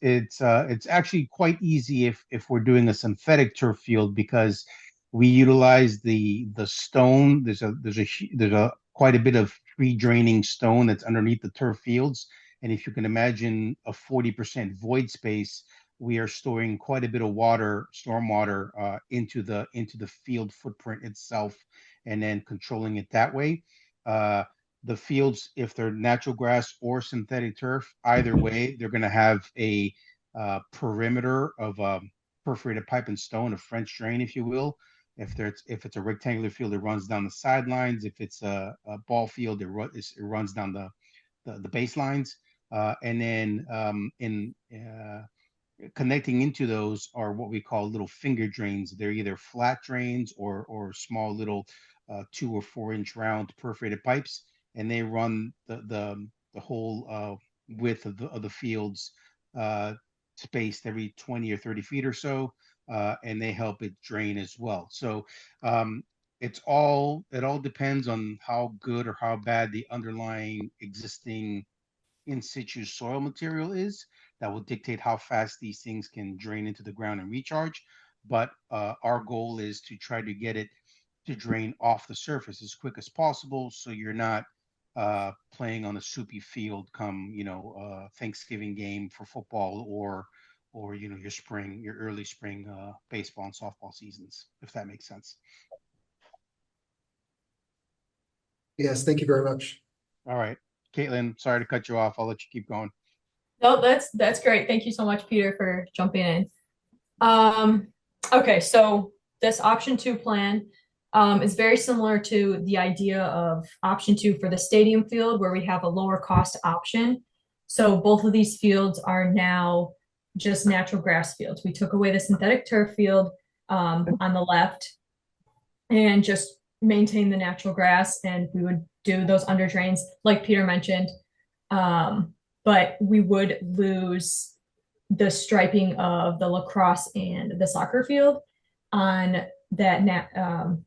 Speaker 11: actually quite easy if we're doing a synthetic turf field because we utilize the stone. There's a quite a bit of free draining stone that's underneath the turf fields. And if you can imagine a 40% void space, we are storing quite a bit of water, stormwater, into the field footprint itself, and then controlling it that way. Uh, the fields, if they're natural grass or synthetic turf, either way, they're going to have a perimeter of perforated pipe and stone, a French drain, if you will. If it's a rectangular field, it runs down the sidelines. If it's a ball field, it runs down the baselines. And then in connecting into those are what we call little finger drains. They're either flat drains or small little 2 or 4 inch round perforated pipes, and they run the whole width of the fields, spaced every 20 or 30 feet or so, and they help it drain as well. So it all depends on how good or how bad the underlying existing in situ soil material is. That will dictate how fast these things can drain into the ground and recharge. But our goal is to try to get it to drain off the surface as quick as possible, so you're not playing on a soupy field come Thanksgiving game for football, or your early spring baseball and softball seasons, if that makes sense.
Speaker 7: Yes, thank you very much.
Speaker 11: All right, Caitlin, sorry to cut you off. I'll let you keep going.
Speaker 10: No, that's great. Thank you so much, Peter, for jumping in. Okay, so this option 2 plan is very similar to the idea of option 2 for the stadium field, where we have a lower cost option. So both of these fields are now just natural grass fields. We took away the synthetic turf field on the left and just maintain the natural grass, and we would do those under drains like Peter mentioned. But we would lose the striping of the lacrosse and the soccer field on that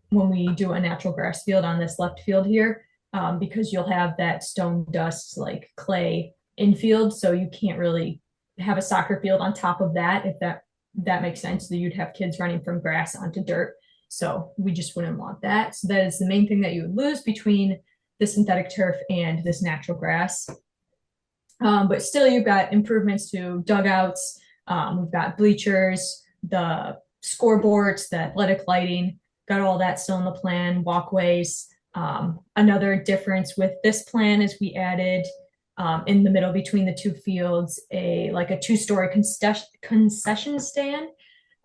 Speaker 10: when we do a natural grass field on this left field here, because you'll have that stone dust like clay infield, so you can't really have a soccer field on top of that, if that makes sense. So you'd have kids running from grass onto dirt, so we just wouldn't want that. So that is the main thing that you would lose between the synthetic turf and this natural grass. But still, you've got improvements to dugouts. We've got bleachers, the scoreboards, the athletic lighting, got all that still in the plan, walkways. Another difference with this plan is we added in the middle between the two fields a 2-story concession stand.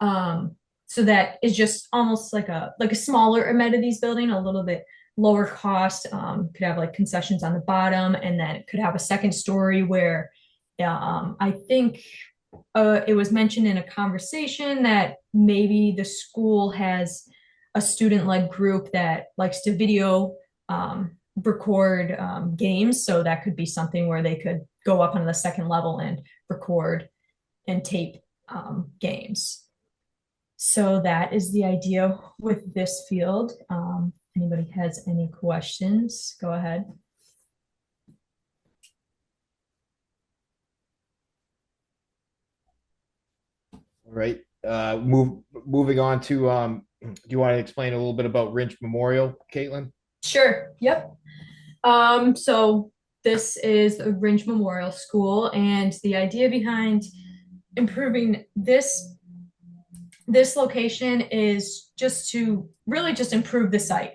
Speaker 10: So that is just almost like a smaller amenities building, a little bit lower cost. Could have like concessions on the bottom, and then it could have a second story where I think it was mentioned in a conversation that maybe the school has a student-led group that likes to video record games. So that could be something where they could go up on the second level and record and tape games. So that is the idea with this field. Anybody has any questions, go ahead.
Speaker 8: All right. Moving on to do you want to explain a little bit about Rinch Memorial, Caitlin?
Speaker 10: Sure. Yep. So this is the Rinch Memorial School, and the idea behind improving this location is just to really just improve the site,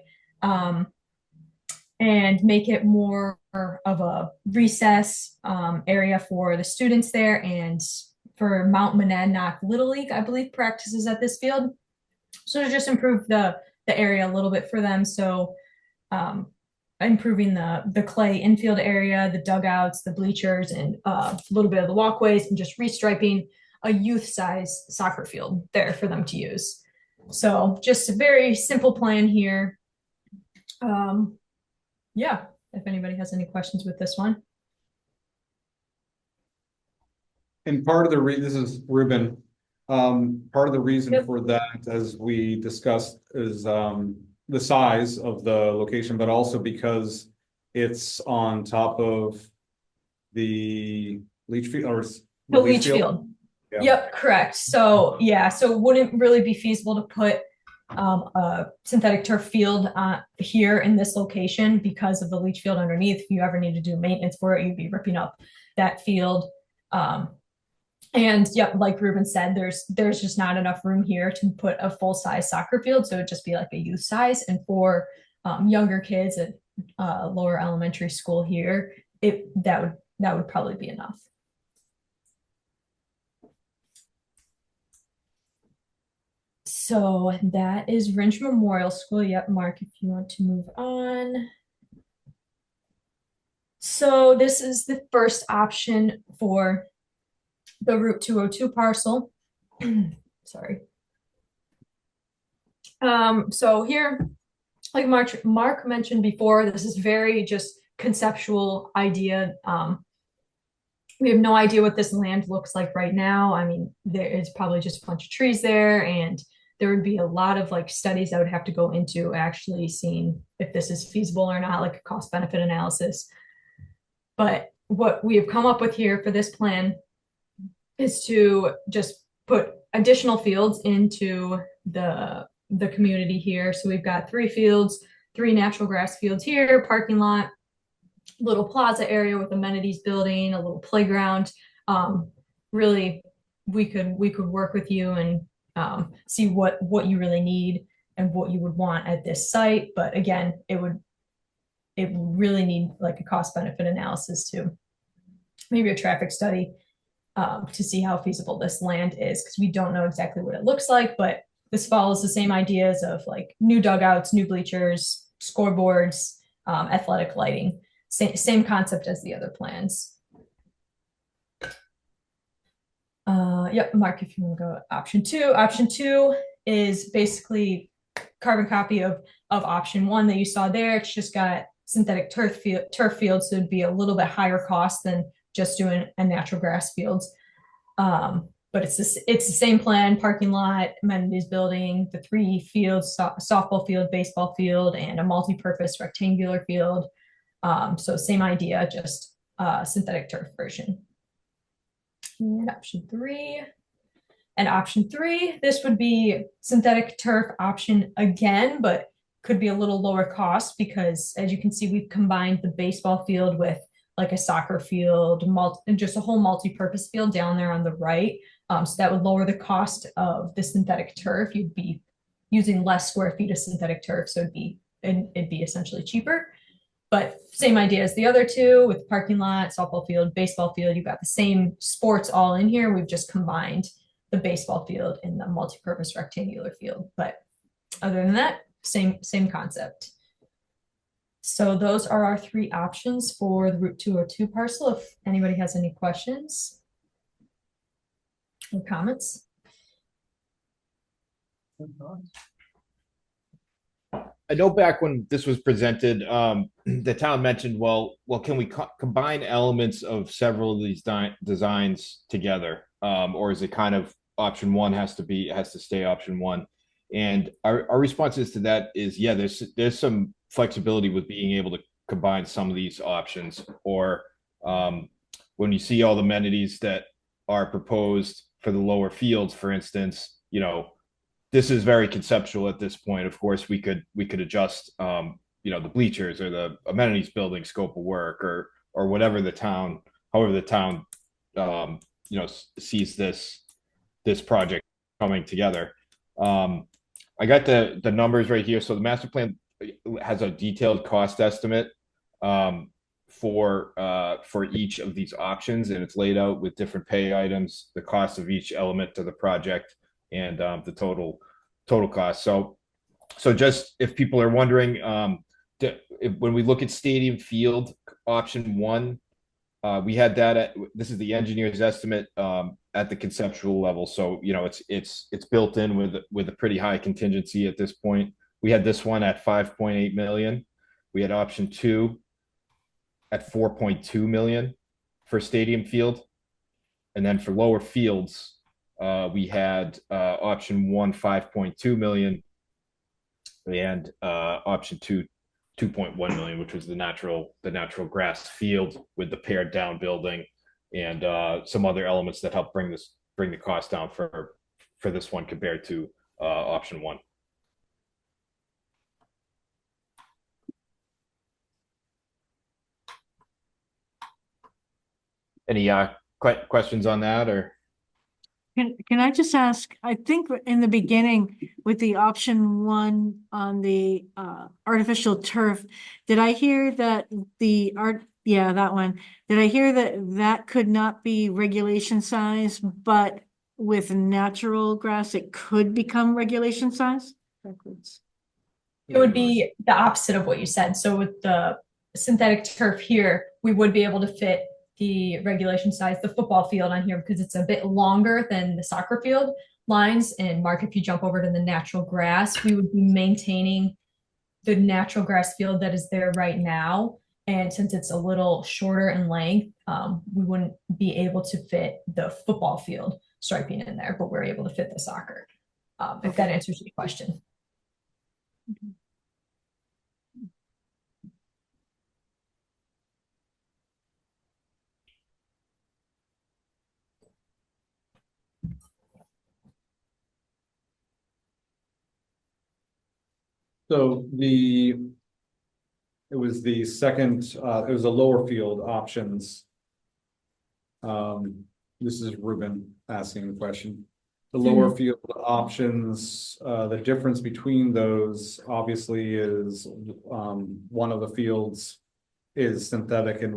Speaker 10: and make it more of a recess area for the students there, and for Mount Monadnock Little League, I believe, practices at this field. So to just improve the area a little bit for them. So improving the clay infield area, the dugouts, the bleachers, and a little bit of the walkways, and just restriping a youth size soccer field there for them to use. So just a very simple plan here. Yeah, if anybody has any questions with this one.
Speaker 4: And part of the this is Ruben. Part of the reason for that, as we discussed, is the size of the location, but also because it's on top of the leach field or
Speaker 10: The leach field.
Speaker 4: Yeah.
Speaker 10: Yep, correct. So yeah, so it wouldn't really be feasible to put a synthetic turf field here in this location because of the leach field underneath. If you ever need to do maintenance for it, you'd be ripping up that field. And yep, like Ruben said, there's just not enough room here to put a full-size soccer field. So it'd just be like a youth size. And for younger kids at lower elementary school here, that would probably be enough. So that is Rinch Memorial School. Yep, Mark, if you want to move on. So this is the first option for the Route 202 parcel. Sorry. So here, like Mark mentioned before, this is very just conceptual idea. We have no idea what this land looks like right now. I mean, there is probably just a bunch of trees there, and there would be a lot of like studies that would have to go into actually seeing if this is feasible or not, like a cost benefit analysis. But what we have come up with here for this plan is to just put additional fields into the community here. So we've got 3 fields, 3 natural grass fields here, parking lot, little plaza area with amenities building, a little playground. Really, we could work with you and see what you really need and what you would want at this site. But again, it would really need like a cost benefit analysis too, maybe a traffic study to see how feasible this land is, because we don't know exactly what it looks like. But this follows the same ideas of like new dugouts, new bleachers, scoreboards, athletic lighting. Same concept as the other plans. Yep, Mark, if you want to go option 2. Option 2 is basically carbon copy of option 1 that you saw there. It's just got synthetic turf field, so it'd be a little bit higher cost than just doing a natural grass fields. But it's the same plan: parking lot, amenities building, the 3 fields, softball field, baseball field, and a multi-purpose rectangular field. So same idea, just synthetic turf version. And option 3. And option 3, this would be synthetic turf option again, but could be a little lower cost because, as you can see, we've combined the baseball field with like a soccer field, and just a whole multi-purpose field down there on the right. So that would lower the cost of the synthetic turf. You'd be using less square feet of synthetic turf, so it'd be essentially cheaper. But same idea as the other 2 with parking lot, softball field, baseball field. You've got the same sports all in here. We've just combined the baseball field in the multi-purpose rectangular field. But other than that, same concept. So those are our 3 options for the Route 202 parcel. If anybody has any questions or comments.
Speaker 8: I know back when this was presented, the town mentioned, well, can we combine elements of several of these designs together? Or is it kind of option 1 has to stay option 1? And our responses to that is, yeah, there's some flexibility with being able to combine some of these options. Or when you see all the amenities that are proposed for the lower fields, for instance, you know, this is very conceptual at this point. Of course, we could adjust, you know, the bleachers or the amenities building scope of work or whatever the town, however the town, you know, sees this project coming together. I got the numbers right here. So the master plan has a detailed cost estimate for each of these options, and it's laid out with different pay items, the cost of each element to the project, and the total cost. So just if people are wondering, when we look at Stadium Field option 1, we had that this is the engineer's estimate at the conceptual level. So, you know, it's built in with a pretty high contingency at this point. We had this one at 5.8 million. We had option 2 at 4.2 million for Stadium Field. And then for lower fields, we had option 1, 5.2 million, and option two, 2.1 million, which was the natural grass field with the pared down building and some other elements that help bring the cost down for this one compared to option one. Any questions on that, or?
Speaker 6: Can I just ask, I think in the beginning with the option one on the artificial turf, did I hear that that one, did I hear that could not be regulation size, but with natural grass, it could become regulation size? Backwards.
Speaker 10: It would be the opposite of what you said. So with the synthetic turf here, we would be able to fit the regulation size, the football field on here, because it's a bit longer than the soccer field lines. And Mark, if you jump over to the natural grass, we would be maintaining the natural grass field that is there right now. And since it's a little shorter in length, we wouldn't be able to fit the football field striping in there, but we're able to fit the soccer. If that answers your question.
Speaker 4: So it was the second, it was the lower field options. This is Ruben asking the question. The lower field options, the difference between those obviously is one of the fields is synthetic and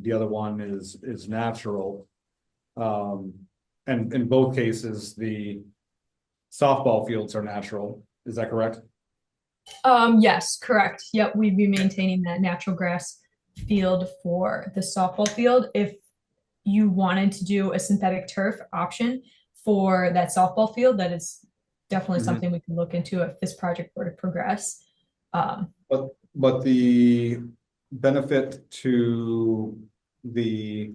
Speaker 4: the other one is natural. And in both cases, the softball fields are natural. Is that correct?
Speaker 10: Yes, correct. Yep, we'd be maintaining that natural grass field for the softball field. If you wanted to do a synthetic turf option for that softball field, that is definitely something we can look into if this project were to progress.
Speaker 4: But the benefit to the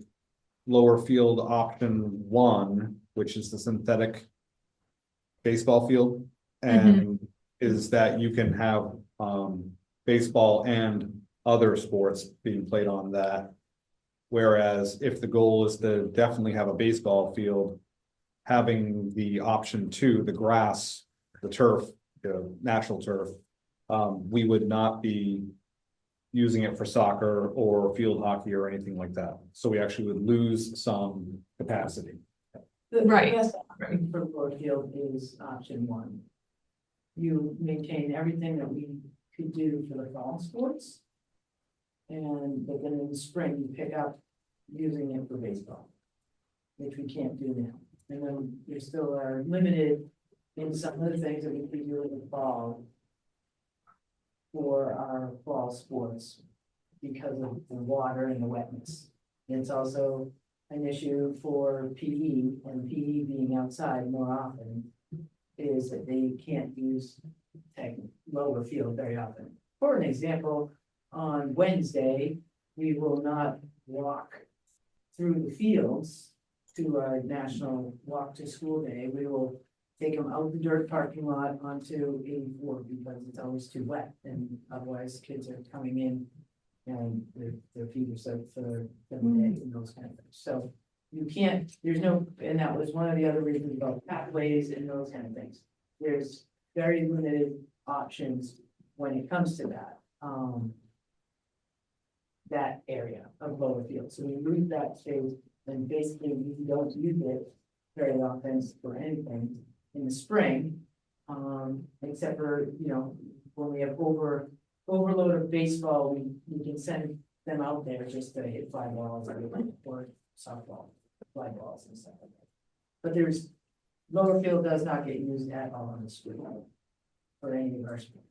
Speaker 4: lower field option one, which is the synthetic baseball field, and is that you can have baseball and other sports being played on that. Whereas if the goal is to definitely have a baseball field, having the option two, the grass, the turf, the natural turf, we would not be using it for soccer or field hockey or anything like that. So we actually would lose some capacity.
Speaker 10: Right.
Speaker 12: The best option for lower field is option one. You maintain everything that we could do for the fall sports. But then in the spring, you pick up using it for baseball, which we can't do now. And then we still are limited in some of the things that we could do in the fall for our fall sports because of the water and the wetness. And it's also an issue for PE, and PE being outside more often is that they can't use lower field very often. For an example, on Wednesday, we will not walk through the fields to our national walk to school day. We will take them out the dirt parking lot onto 84 because it's always too wet, and otherwise kids are coming in and their feet are soaked for the day and those kind of things. So you can't, and that was one of the other reasons about pathways and those kind of things. There's very limited options when it comes to that area of lower field. So we lose that space, and basically we don't use it very often for anything in the spring, except for, when we have overload of baseball, we can send them out there just to hit fly balls or softball, fly balls and stuff like that. But lower field does not get used at all on the school level for any of our sports.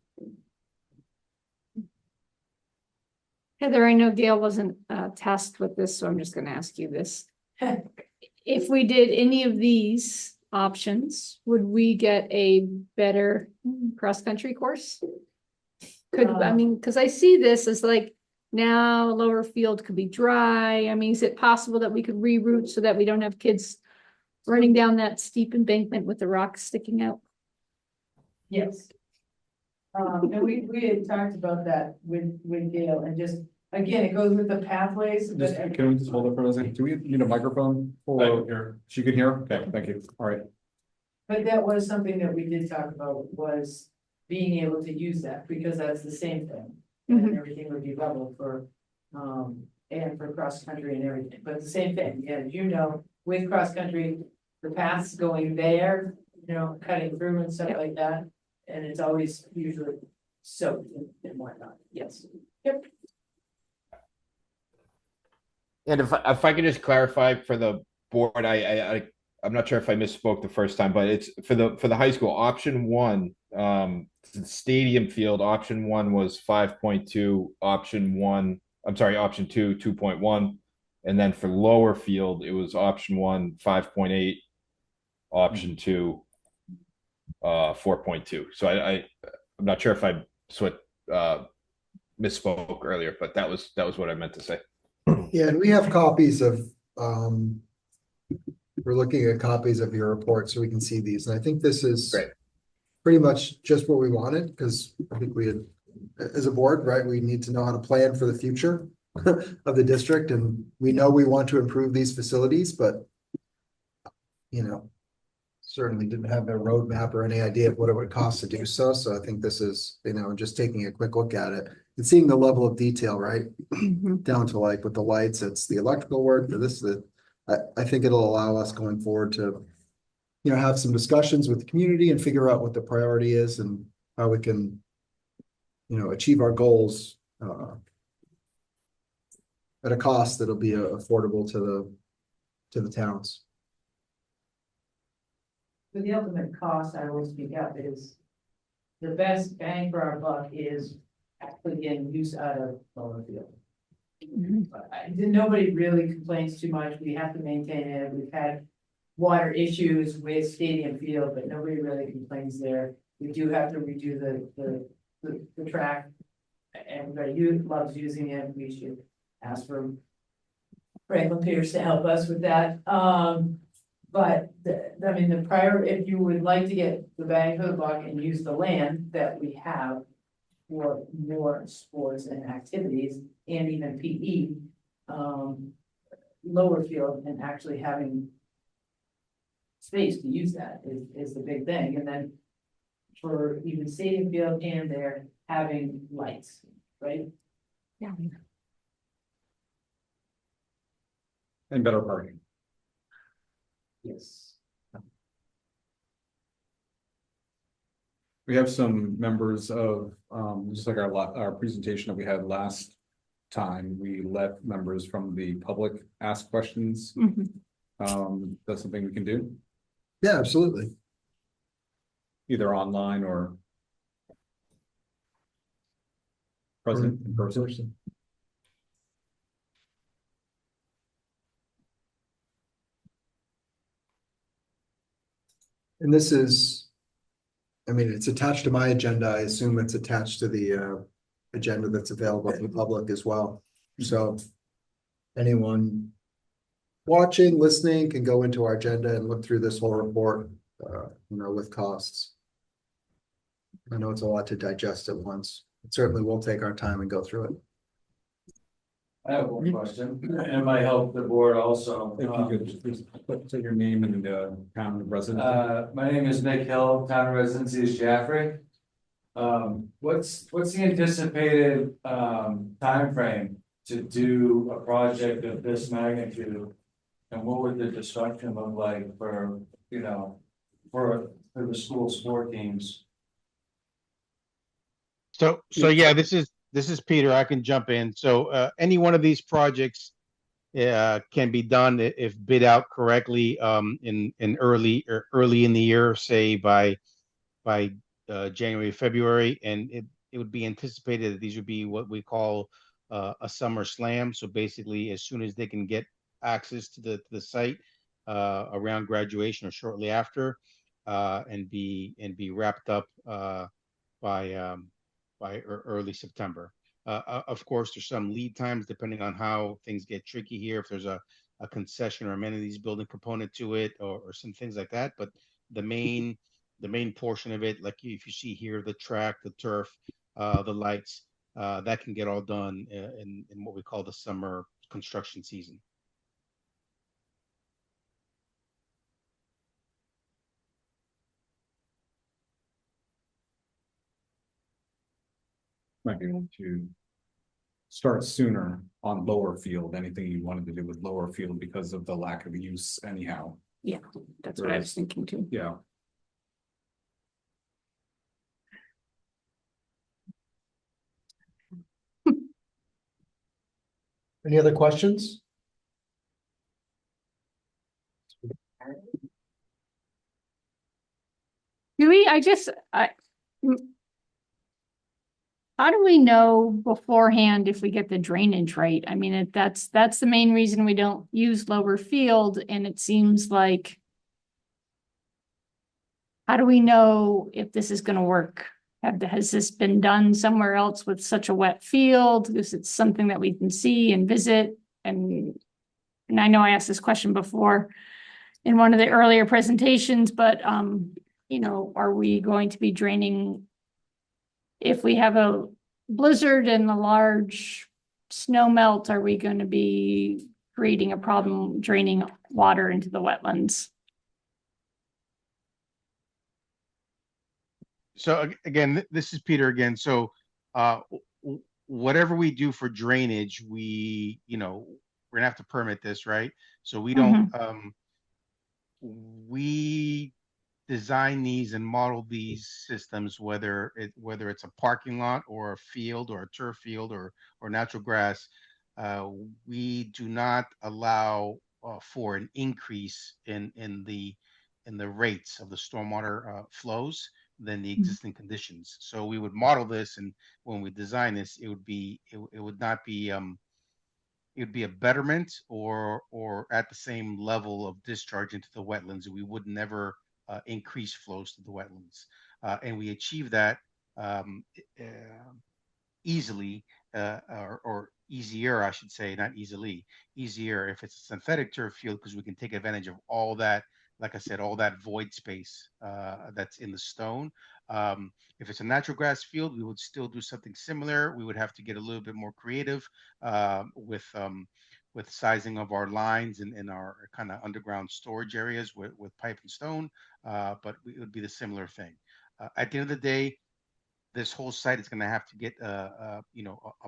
Speaker 2: Heather, I know Gail wasn't tasked with this, so I'm just going to ask you this. If we did any of these options, would we get a better cross-country course? Because I see this as like now lower field could be dry. I mean, is it possible that we could reroute so that we don't have kids running down that steep embankment with the rocks sticking out?
Speaker 12: Yes. And we had talked about that with Gail and just, again, it goes with the pathways,
Speaker 4: Just,
Speaker 12: but
Speaker 4: can we just hold it for a second? Do we need a microphone for, she could hear? Okay, thank you. All right.
Speaker 12: but that was something that we did talk about, was being able to use that, because that's the same thing. And everything would be level for, and for cross-country and everything, but the same thing, yeah, you know, with cross-country, the paths going there, you know, cutting through and stuff like that, and it's always usually soaked and whatnot, yes. Yep.
Speaker 8: And if I could just clarify for the board, I'm not sure if I misspoke the first time, but it's for the high school, option one, the stadium field, option one was 5.2, option 2, 2.1. And then for lower field, it was option 1, 5.8, option 2, 4.2. So I'm not sure if I misspoke earlier, but that was what I meant to say.
Speaker 7: Yeah, and we have copies of, we're looking at copies of your report so we can see these, and I think this is
Speaker 8: Great.
Speaker 7: pretty much just what we wanted, because I think we had, as a board, right, we need to know how to plan for the future of the district, and we know we want to improve these facilities, but you know, certainly didn't have a roadmap or any idea of what it would cost to do so. So I think this is, you know, just taking a quick look at it and seeing the level of detail, right? Down to like with the lights, it's the electrical work, I think it'll allow us going forward to, you know, have some discussions with the community and figure out what the priority is and how we can, you know, achieve our goals at a cost that'll be affordable to the towns.
Speaker 12: But the ultimate cost, I always speak up, is the best bang for our buck is actually getting use out of lower field. Nobody really complains too much. We have to maintain it. We've had water issues with Stadium Field, but nobody really complains there. We do have to redo the track. Everybody loves using it. We should ask for Franklin Pierce to help us with that. But I mean, the prior, if you would like to get the bang for the buck and use the land that we have for more sports and activities and even PE, lower field and actually having space to use that is the big thing. And then for even Stadium Field and there having lights, right?
Speaker 2: Yeah.
Speaker 4: And better parking.
Speaker 12: Yes.
Speaker 4: We have some members of, just like our presentation that we had last time, we let members from the public ask questions. That's something we can do,
Speaker 7: Yeah, absolutely.
Speaker 4: either online or present in person.
Speaker 7: And this is, I mean, it's attached to my agenda. I assume it's attached to the agenda that's available to the public as well. So anyone watching, listening can go into our agenda and look through this whole report, you know, with costs. I know it's a lot to digest at once. Certainly we'll take our time and go through it.
Speaker 1: I have one question, and might help the board also.
Speaker 4: If you could just say your name and town of residence.
Speaker 1: My name is Nick Hill, town of residency is Jaffrey. What's the anticipated timeframe to do a project of this magnitude? And what would the destruction look like for, you know, for the school sport teams?
Speaker 11: So yeah, this is Peter. I can jump in. So any one of these projects can be done if bid out correctly in early in the year, say by January, February, and it would be anticipated that these would be what we call a summer slam. So basically, as soon as they can get access to the site around graduation or shortly after, and be wrapped up by early September. Of course, there's some lead times depending on how things get tricky here. If there's a concession or amenities building component to it, or some things like that. But the main the main portion of it, like if you see here, the track, the turf, the lights, that can get all done in what we call the summer construction season.
Speaker 4: Might be able to start sooner on lower field, anything you wanted to do with lower field because of the lack of use anyhow.
Speaker 2: Yeah, that's what I was thinking too.
Speaker 4: Yeah.
Speaker 1: Any other questions?
Speaker 2: Do we, how do we know beforehand if we get the drainage right? I mean, that's the main reason we don't use lower field, and it seems like, how do we know if this is gonna work? Has this been done somewhere else with such a wet field? Is it something that we can see and visit? And I know I asked this question before in one of the earlier presentations, but, you know, are we going to be draining? If we have a blizzard and a large snow melt, are we going to be creating a problem draining water into the wetlands?
Speaker 11: So again, this is Peter again. So whatever we do for drainage, we're gonna have to permit this, right? So we don't we design these and model these systems, whether it's a parking lot or a field or a turf field or natural grass. We do not allow for an increase in the rates of the stormwater flows than the existing conditions. So we would model this, and when we design this, it would not be it would be a betterment or at the same level of discharge into the wetlands. We would never increase flows to the wetlands, and we achieve that easily or easier, I should say, not easily, easier if it's a synthetic turf field, because we can take advantage of all that, like I said, all that void space that's in the stone. If it's a natural grass field, we would still do something similar. We would have to get a little bit more creative with sizing of our lines and our kind of underground storage areas with pipe and stone, but it would be the similar thing. At the end of the day, this whole site is going to have to get a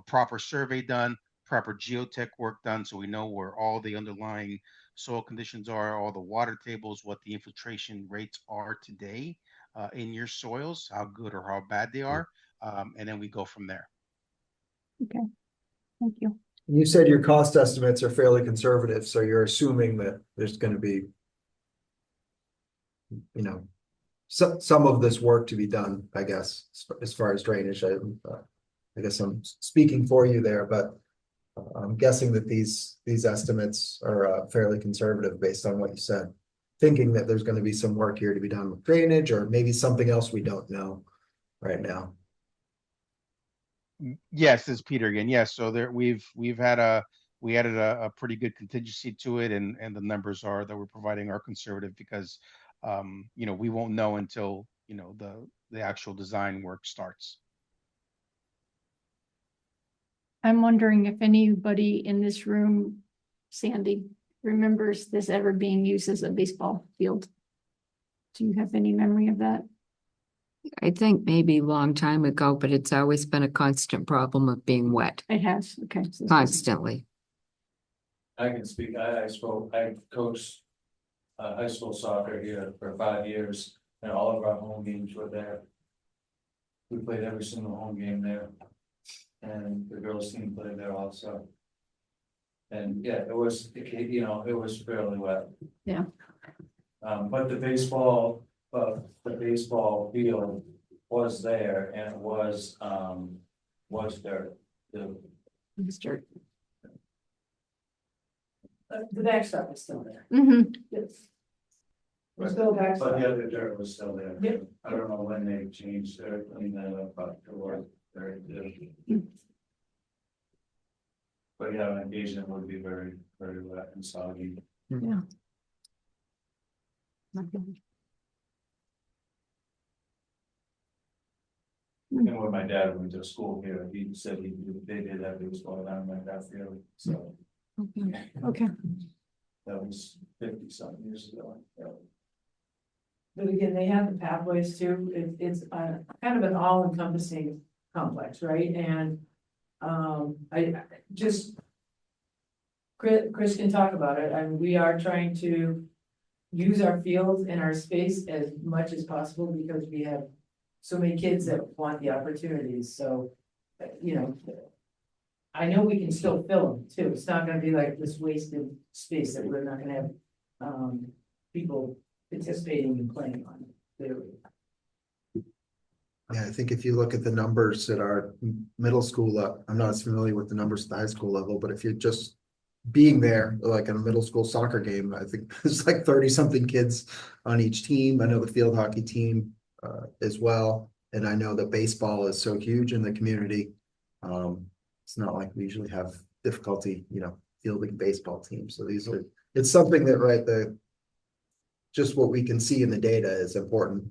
Speaker 11: proper survey done, proper geotech work done, so we know where all the underlying soil conditions are, all the water tables, what the infiltration rates are today in your soils, how good or how bad they are, and then we go from there.
Speaker 2: Okay, thank you.
Speaker 7: You said your cost estimates are fairly conservative, so you're assuming that there's going to be, some of this work to be done, I guess, as far as drainage. I guess I'm speaking for you there, but I'm guessing that these estimates are fairly conservative based on what you said, thinking that there's going to be some work here to be done with drainage, or maybe something else we don't know right now.
Speaker 11: Yes, this is Peter again. Yes, so there we added a pretty good contingency to it, and the numbers that we're providing are conservative because we won't know until the actual design work starts.
Speaker 2: I'm wondering if anybody in this room, Sandy, remembers this ever being used as a baseball field. Do you have any memory of that?
Speaker 13: I think maybe a long time ago, but it's always been a constant problem of being wet,
Speaker 2: It has, okay. So
Speaker 13: constantly.
Speaker 9: I can speak. I coached high school soccer here for 5 years, and all of our home games were there. We played every single home game there, and the girls' team played there also. And yeah, it was fairly wet.
Speaker 2: Yeah.
Speaker 9: But the baseball field was there, and it was dirt.
Speaker 2: It's dirt.
Speaker 12: The backstop is still there. Yes.
Speaker 9: But
Speaker 12: Still backstop.
Speaker 9: the other dirt was still there.
Speaker 12: Yep.
Speaker 9: I don't know when they changed their, cleaned that up, but it was very good. But yeah, on occasion it would be very, very wet and soggy.
Speaker 2: Yeah.
Speaker 9: And when my dad went to school here, he said they did have baseball down like that field, so
Speaker 2: Okay,
Speaker 9: that was 50-something years ago. Yeah.
Speaker 12: But again, they have the pathways too, it's kind of an all-encompassing complex, right? And, I just. Chris can talk about it, and we are trying to use our fields and our space as much as possible because we have so many kids that want the opportunities, so, you know, I know we can still fill them too, it's not gonna be like this wasted space that we're not gonna have, people participating and playing on.
Speaker 7: Yeah, I think if you look at the numbers at our middle school, I'm not as familiar with the numbers at the high school level, but if you're just being there, like in a middle school soccer game, I think there's like 30-something kids on each team. I know the field hockey team as well. And I know that baseball is so huge in the community. It's not like we usually have difficulty, fielding baseball teams. So it's something that, right, just what we can see in the data is important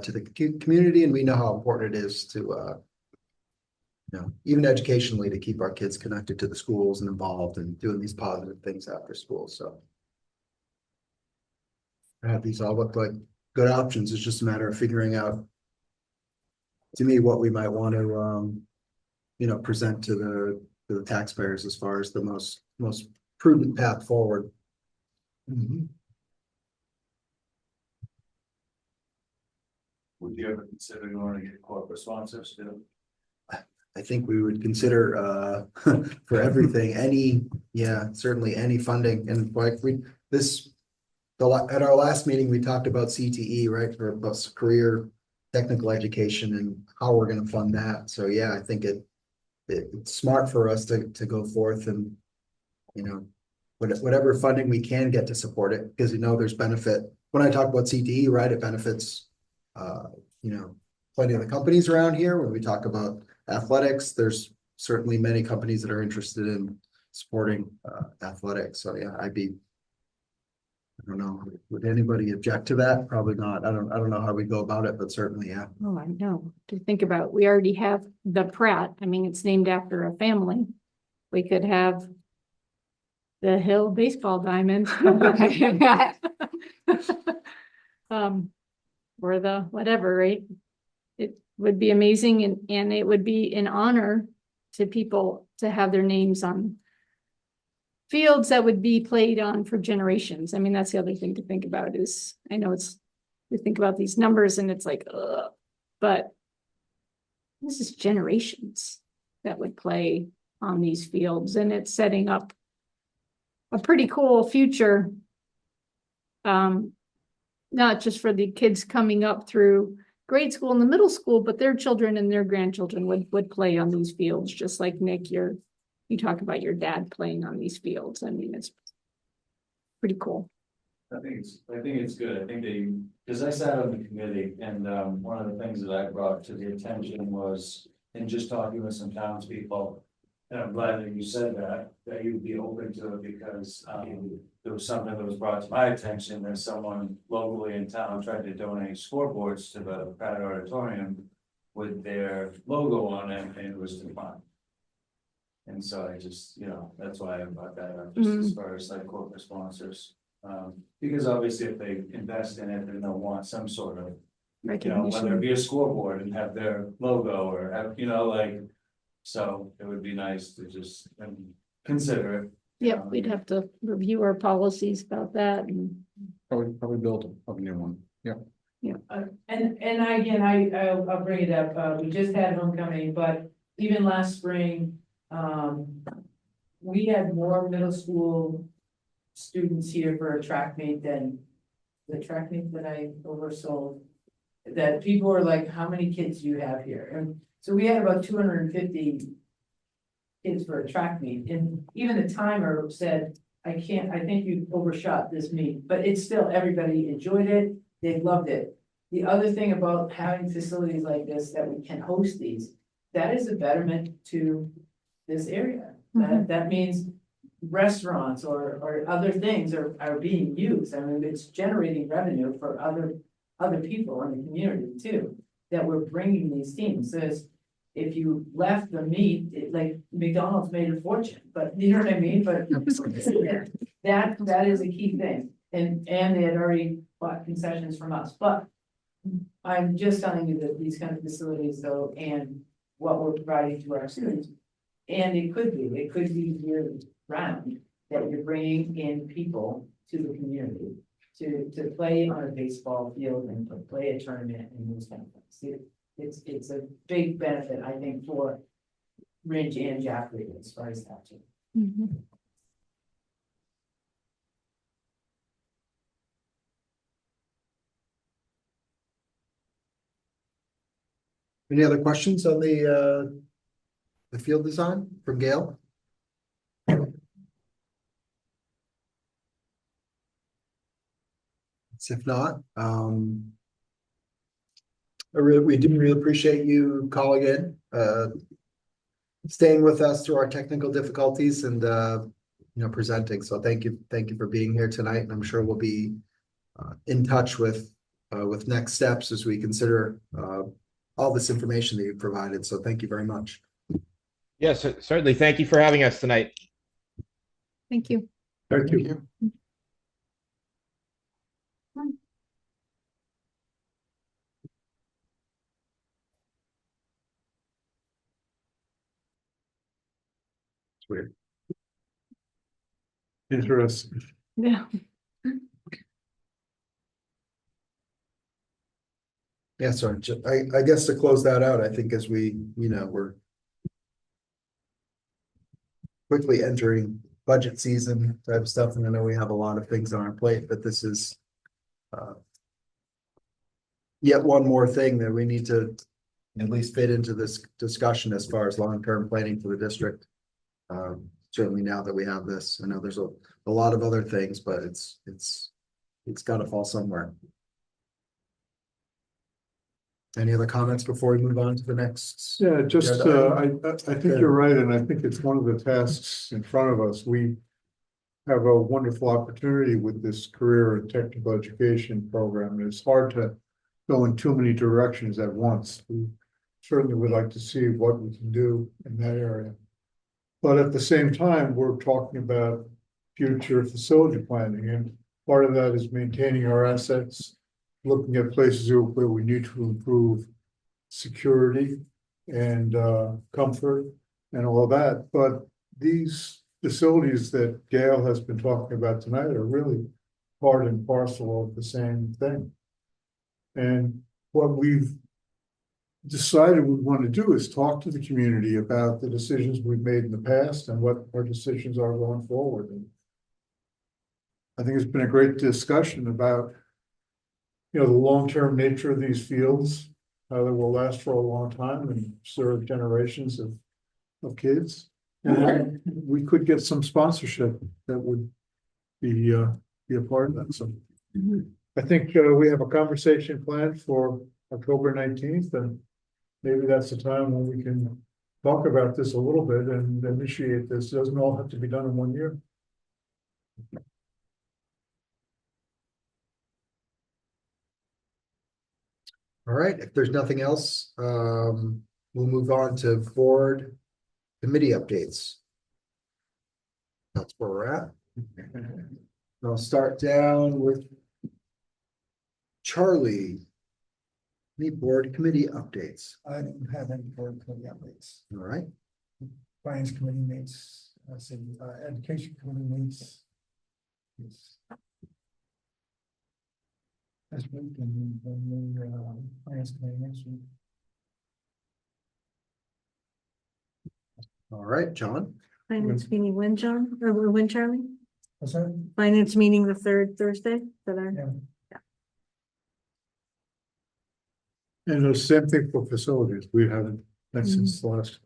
Speaker 7: to the community, and we know how important it is to even educationally to keep our kids connected to the schools and involved and doing these positive things after school. So these all look like good options. It's just a matter of figuring out, to me, what we might want to present to the taxpayers as far as the most prudent path forward.
Speaker 9: Would you ever consider going to get corporate sponsors too?
Speaker 7: I think we would consider for everything, certainly any funding. And like at our last meeting, we talked about CTE, right, for career technical education and how we're going to fund that. So yeah, I think it's smart for us to go forth and whatever funding we can get to support it, because there's benefit. When I talk about CTE, right, it benefits plenty of the companies around here. When we talk about athletics, there's certainly many companies that are interested in supporting athletics. So yeah, I don't know, would anybody object to that? Probably not. I don't know how we go about it, but certainly, yeah.
Speaker 2: oh, I know, to think about, we already have the Pratt, I mean, it's named after a family. We could have the Hill baseball diamond. Or the whatever, right? It would be amazing, and it would be an honor to people to have their names on fields that would be played on for generations. I mean, that's the other thing to think about is, I know we think about these numbers and it's like, but this is generations that would play on these fields, and it's setting up a pretty cool future. Not just for the kids coming up through grade school and the middle school, but their children and their grandchildren would play on these fields, just like Nick, you talk about your dad playing on these fields. I mean, it's pretty cool.
Speaker 9: I think it's good. I think because I sat on the committee, and one of the things that I brought to the attention was, in just talking with some townspeople, and I'm glad that you said that you'd be open to it, because there was something that was brought to my attention that someone locally in town tried to donate scoreboards to the Pratt Auditorium with their logo on it, and it was declined. And so I just, that's why I brought that up, just as far as like corporate sponsors. Because obviously if they invest in it, then they'll want some sort of, whether it be a scoreboard and have their logo or have, so it would be nice to just consider it.
Speaker 2: Yep, we'd have to review our policies about that, and
Speaker 4: Probably build a new one. Yeah.
Speaker 12: And again, I'll bring it up, we just had homecoming, but even last spring, we had more middle school students here for a track meet than the track meet that I oversold. That people were like, how many kids do you have here? And so we had about 250 kids for a track meet, and even the timer said, I think you overshot this meet, but it's still, everybody enjoyed it, they loved it. The other thing about having facilities like this, that we can host these, that is a betterment to this area. That means restaurants or other things are being used. I mean, it's generating revenue for other people in the community too. that we're bringing these teams. There's, if you left the meat, like McDonald's made a fortune, but you know what I mean, but that is a key thing. And they had already bought concessions from us, but I'm just telling you that these kind of facilities though, and what we're providing to our students. And it could be year round that you're bringing in people to the community to play on a baseball field and to play a tournament and those kind of things. It's a big benefit, I think, for Ridge and Jaffrey as far as that too.
Speaker 7: Any other questions on the field design from Gail? If not, we do really appreciate you calling in, staying with us through our technical difficulties and, presenting. So thank you for being here tonight. And I'm sure we'll be in touch with next steps as we consider all this information that you've provided. So thank you very much.
Speaker 8: Yes, certainly. Thank you for having us tonight.
Speaker 2: Thank you.
Speaker 5: Thank you.
Speaker 7: It's weird.
Speaker 5: Interesting.
Speaker 2: Yeah.
Speaker 7: Yeah, so I guess to close that out, I think as we're quickly entering budget season type of stuff, and I know we have a lot of things on our plate, but this is yet one more thing that we need to at least fit into this discussion as far as long-term planning for the district. Certainly now that we have this, I know there's a lot of other things, but it's got to fall somewhere. Any other comments before we move on to the next?
Speaker 5: Yeah, just, I think you're right, and I think it's one of the tasks in front of us. We have a wonderful opportunity with this career and technical education program. And it's hard to go in too many directions at once. We certainly would like to see what we can do in that area. But at the same time, we're talking about future facility planning, and part of that is maintaining our assets, looking at places where we need to improve security and comfort and all that. But these facilities that Gail has been talking about tonight are really part and parcel of the same thing. And what we've decided we want to do is talk to the community about the decisions we've made in the past and what our decisions are going forward. And I think it's been a great discussion about the long-term nature of these fields, how they will last for a long time and serve generations of kids. And we could get some sponsorship that would be a part of that. So I think we have a conversation planned for October 19th, and maybe that's the time when we can talk about this a little bit and initiate this. It doesn't all have to be done in 1 year.
Speaker 7: All right, if there's nothing else, we'll move on to board committee updates. That's where we're at. I'll start down with Charlie. Any board committee updates?
Speaker 1: I don't have any board committee updates.
Speaker 7: All right.
Speaker 1: Finance committee meets, education committee meets. This week and then the finance committee next week.
Speaker 7: All right, John.
Speaker 6: Finance meeting when, John, or when, Charlie?
Speaker 1: What's that?
Speaker 6: Finance meeting the third Thursday,
Speaker 1: Yeah.
Speaker 5: And the same thing for facilities. We haven't, met since the last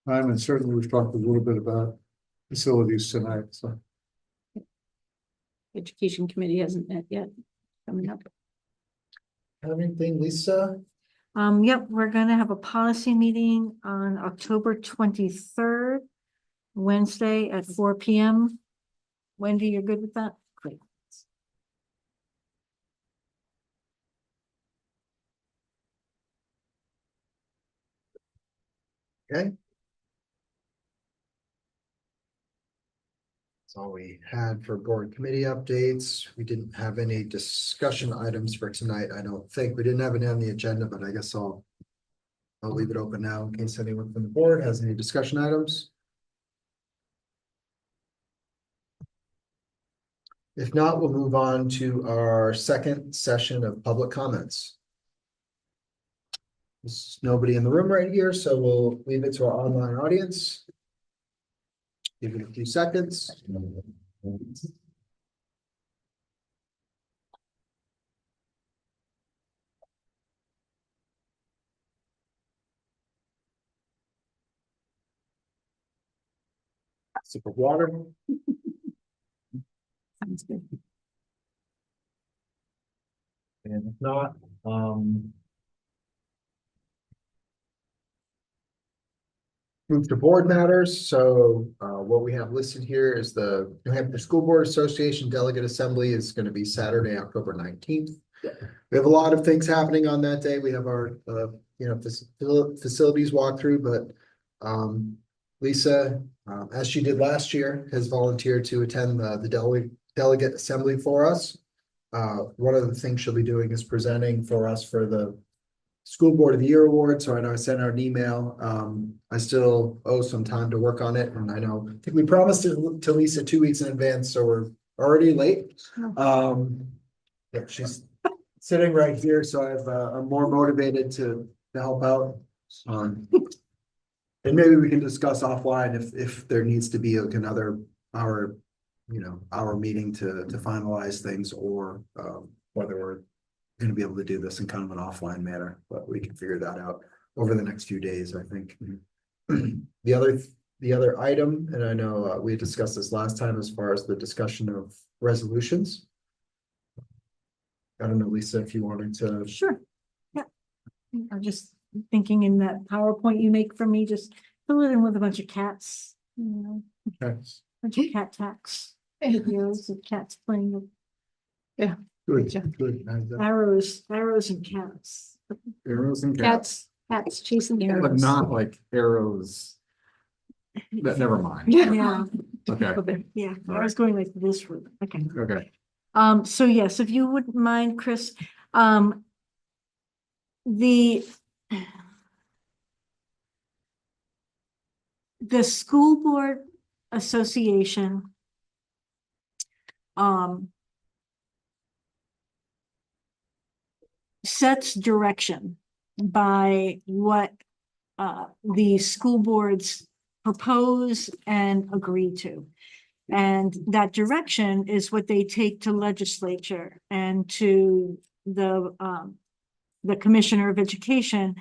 Speaker 5: time, and certainly we've talked a little bit about facilities tonight, so.
Speaker 2: Education committee hasn't met yet, coming up.
Speaker 7: Anything, Lisa?
Speaker 6: Yep, we're gonna have a policy meeting on October 23rd, Wednesday at 4 p.m. Wendy, you're good with that? Great.
Speaker 7: Okay. That's all we had for board committee updates. We didn't have any discussion items for tonight. I don't think. We didn't have any on the agenda, but I guess I'll leave it open now in case anyone from the board has any discussion items. If not, we'll move on to our second session of public comments. There's nobody in the room right here, so we'll leave it to our online audience. Give it a few seconds. Sip of water.
Speaker 2: Sounds good.
Speaker 7: And if not, move to board matters. So what we have listed here is the New Hampshire School Board Association Delegate Assembly is going to be Saturday, October 19th. We have a lot of things happening on that day. We have our facilities walkthrough, but Lisa, as she did last year, has volunteered to attend the delegate assembly for us. One of the things she'll be doing is presenting for us for the School Board of the Year Award. So I know I sent out an email. I still owe some time to work on it. And I think we promised it to Lisa 2 weeks in advance, so we're already late. Yeah, she's sitting right here, so I'm more motivated to help out. And maybe we can discuss offline if there needs to be like another hour meeting to finalize things, or whether we're going to be able to do this in kind of an offline manner, but we can figure that out over the next few days, I think. The other item, and I know we discussed this last time as far as the discussion of resolutions. I don't know, Lisa, if you wanted to.
Speaker 6: Sure. Yeah. I'm just thinking in that PowerPoint you make for me, just fill it in with a bunch of cats,
Speaker 7: Okay.
Speaker 6: bunch of cat tacks. Videos of cats playing with
Speaker 7: Good.
Speaker 6: arrows and cats.
Speaker 4: Arrows and cats,
Speaker 2: Cats chasing
Speaker 4: but
Speaker 2: arrows.
Speaker 4: not like arrows. Never mind.
Speaker 6: Yeah,
Speaker 4: Okay,
Speaker 6: yeah. I was going like this route. Okay.
Speaker 4: okay.
Speaker 6: So yes, if you wouldn't mind, Chris, the School Board Association sets direction by what the school boards propose and agree to. And that direction is what they take to legislature and to the Commissioner of Education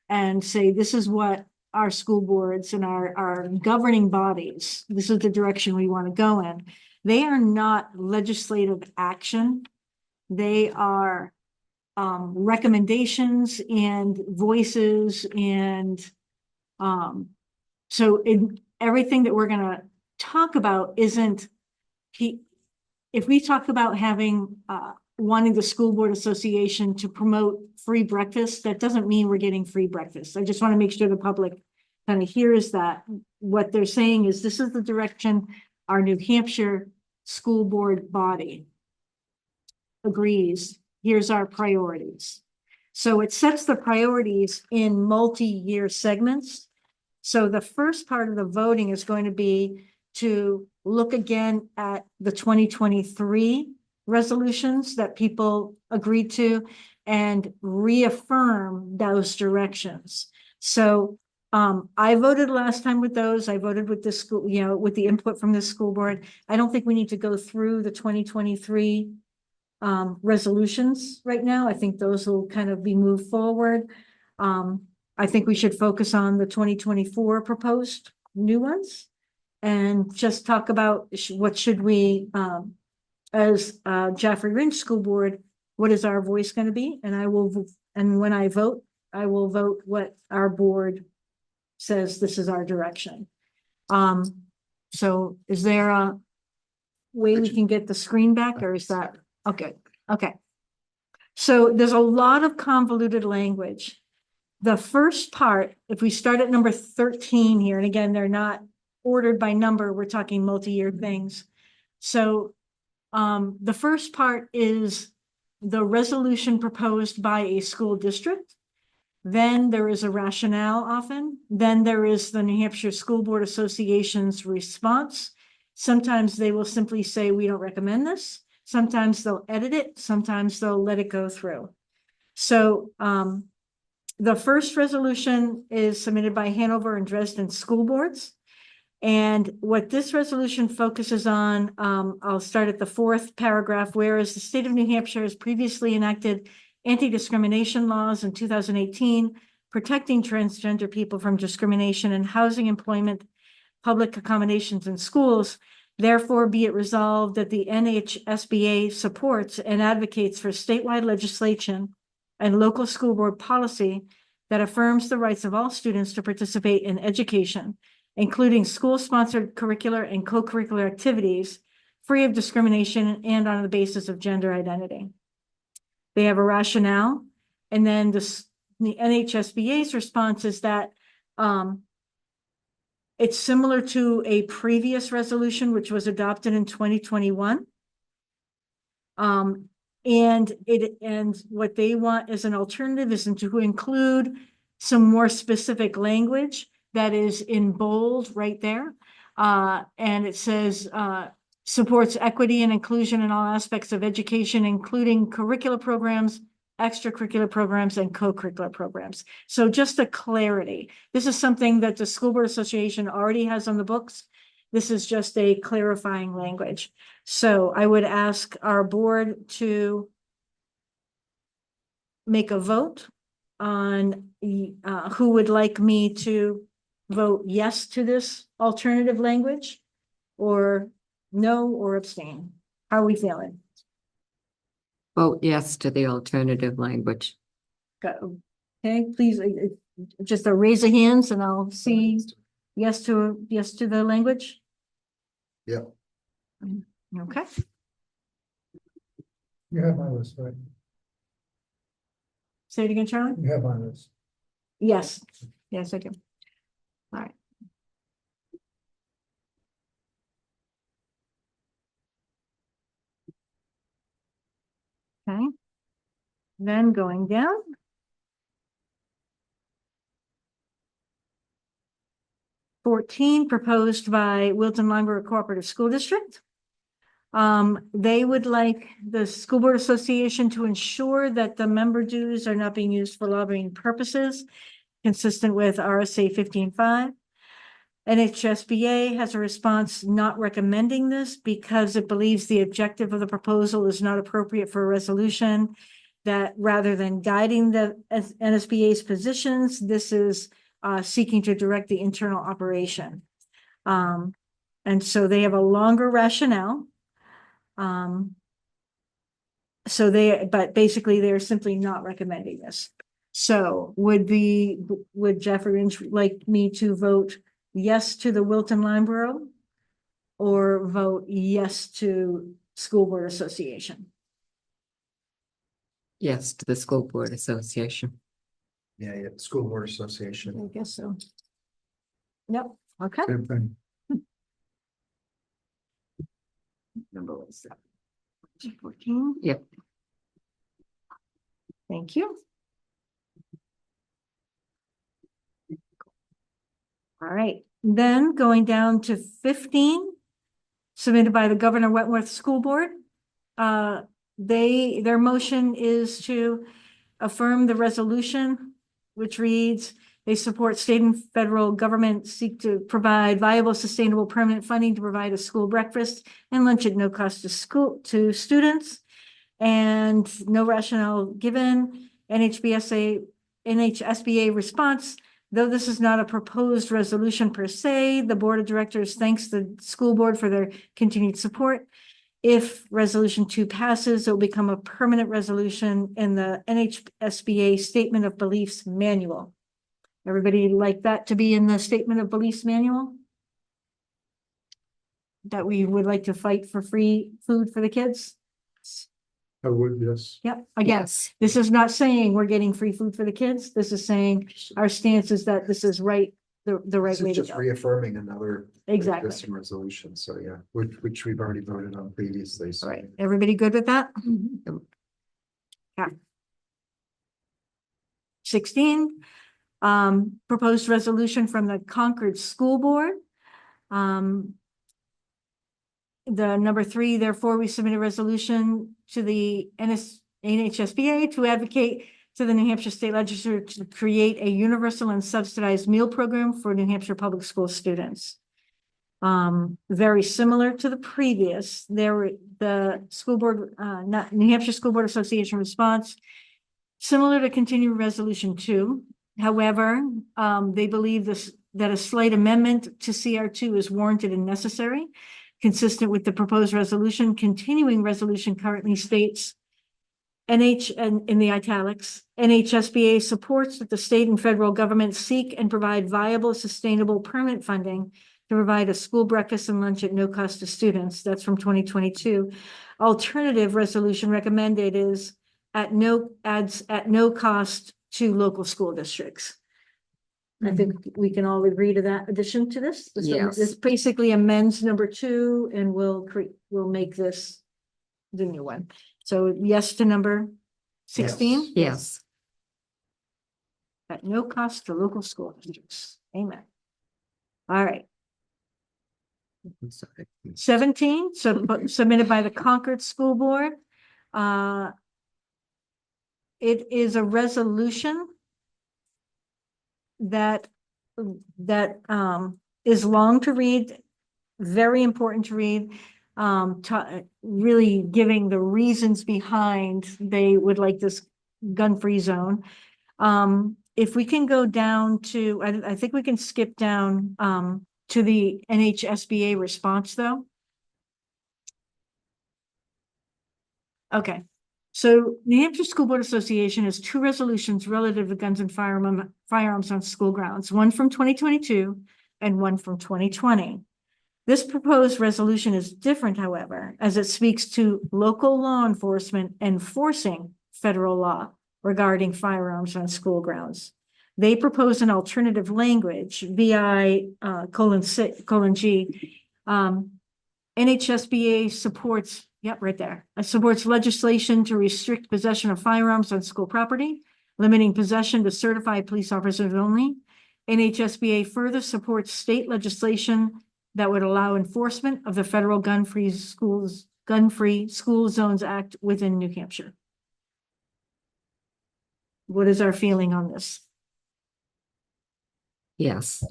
Speaker 6: and say, this is what our school boards and our governing bodies, this is the direction we want to go in. They are not legislative action. They are recommendations and voices, and so everything that we're going to talk about isn't if we talk about having wanting the School Board Association to promote free breakfast, that doesn't mean we're getting free breakfast. I just want to make sure the public kind of hears that. What they're saying is this is the direction our New Hampshire school board body agrees. Here's our priorities. So it sets the priorities in multi-year segments. So the first part of the voting is going to be to look again at the 2023 resolutions that people agreed to and reaffirm those directions. So I voted last time with those. I voted with the school, with the input from the school board. I don't think we need to go through the 2023 resolutions right now. I think those will kind of be moved forward. I think we should focus on the 2024 proposed new ones and just talk about what should we, as Jaffrey Ridge School Board, what is our voice going to be? And when I vote, I will vote what our board says this is our direction. So is there a way we can get the screen back, or is that, okay. So there's a lot of convoluted language the first part, if we start at number 13 here, and again, they're not ordered by number, we're talking multi-year things. So the first part is the resolution proposed by a school district. Then there is a rationale often. Then there is the New Hampshire School Board Association's response. Sometimes they will simply say, we don't recommend this. Sometimes they'll edit it. Sometimes they'll let it go through. So the first resolution is submitted by Hanover and Dresden school boards. And what this resolution focuses on, I'll start at the fourth paragraph, whereas the state of New Hampshire has previously enacted anti-discrimination laws in 2018, protecting transgender people from discrimination in housing, employment, public accommodations, and schools. Therefore, be it resolved that the NHSBA supports and advocates for statewide legislation and local school board policy that affirms the rights of all students to participate in education, including school-sponsored curricular and co-curricular activities, free of discrimination and on the basis of gender identity. They have a rationale, and then the NHSBA's response is that it's similar to a previous resolution which was adopted in 2021. And what they want as an alternative is to include some more specific language that is in bold right there. And it says, supports equity and inclusion in all aspects of education, including curricular programs, extracurricular programs, and co-curricular programs. So just a clarity. This is something that the School Board Association already has on the books. This is just a clarifying language. So I would ask our board to make a vote on who would like me to vote yes to this alternative language, or no, or abstain. How are we feeling?
Speaker 13: Vote yes to the alternative language.
Speaker 6: Okay, please, just a raise of hands and I'll see yes to the language.
Speaker 7: Yep.
Speaker 6: Okay,
Speaker 5: You have my list, right?
Speaker 6: say it again, Charlie.
Speaker 5: You have my list.
Speaker 6: Yes, yes, I do. All right. Okay. Then going down. (14) proposed by Wilton Library Cooperative School District. They would like the School Board Association to ensure that the member dues are not being used for lobbying purposes, consistent with RSA 15.5. NHSBA has a response not recommending this because it believes the objective of the proposal is not appropriate for a resolution, that rather than guiding the NSBA's positions, this is seeking to direct the internal operation. And so they have a longer rationale. But basically they're simply not recommending this. So would Jeffrey Lynch like me to vote yes to the Wilton Lime Borough, or vote yes to School Board Association?
Speaker 13: Yes to the School Board Association.
Speaker 7: Yeah, School Board Association.
Speaker 6: I guess so. Yep, okay.
Speaker 5: Same thing.
Speaker 6: Number 14.
Speaker 13: Yep.
Speaker 6: Thank you. All right, then going down to 15, submitted by the Governor Wentworth School Board. Their motion is to affirm the resolution, which reads, they support state and federal government seek to provide viable, sustainable, permanent funding to provide a school breakfast and lunch at no cost to students, and no rationale given. NHSBA response, though this is not a proposed resolution per se, the Board of Directors thanks the school board for their continued support. If resolution 2 passes, it will become a permanent resolution in the NHSBA Statement of Beliefs Manual. Everybody like that to be in the Statement of Beliefs Manual? That we would like to fight for free food for the kids?
Speaker 5: I would, yes.
Speaker 6: Yep, again,
Speaker 13: Yes.
Speaker 6: this is not saying we're getting free food for the kids. This is saying our stance is that this is right, the right
Speaker 7: This
Speaker 6: way
Speaker 7: is
Speaker 6: to
Speaker 7: just
Speaker 6: go.
Speaker 7: reaffirming another.
Speaker 6: Exactly.
Speaker 7: Existing resolution, so yeah, which we've already voted on previously, so.
Speaker 6: All right, everybody good with that? Yeah. 16, proposed resolution from the Concord School Board. The number 3, therefore, we submit a resolution to the NHSBA to advocate to the New Hampshire State Legislature to create a universal and subsidized meal program for New Hampshire public school students. Very similar to the previous, the school board, New Hampshire School Board Association response, similar to continuing resolution 2. However, they believe that a slight amendment to CR2 is warranted and necessary. Consistent with the proposed resolution, continuing resolution currently states and in the italics, NHSBA supports that the state and federal government seek and provide viable, sustainable, permanent funding to provide a school breakfast and lunch at no cost to students. That's from 2022. Alternative resolution recommended is at no cost to local school districts. I think we can all agree to that addition to this.
Speaker 13: Yes.
Speaker 6: This basically amends number 2 and we'll make this the new one. So yes to number 16?
Speaker 13: Yes.
Speaker 6: At no cost to local school districts. Amen. All right. 17, submitted by the Concord School Board. It is a resolution that is long to read, very important to read, really giving the reasons behind they would like this gun-free zone. If we can go down to, I think we can skip down to the NHSBA response though. Okay. So New Hampshire School Board Association has 2 resolutions relative to guns and firearms on school grounds, one from 2022 and one from 2020. This proposed resolution is different, however, as it speaks to local law enforcement enforcing federal law regarding firearms on school grounds. They propose an alternative language, VI :G. NHSBA supports, yep, right there, supports legislation to restrict possession of firearms on school property, limiting possession to certified police officers only. NHSBA further supports state legislation that would allow enforcement of the federal Gun-Free School Zones Act within New Hampshire. What is our feeling on this?
Speaker 13: Yes.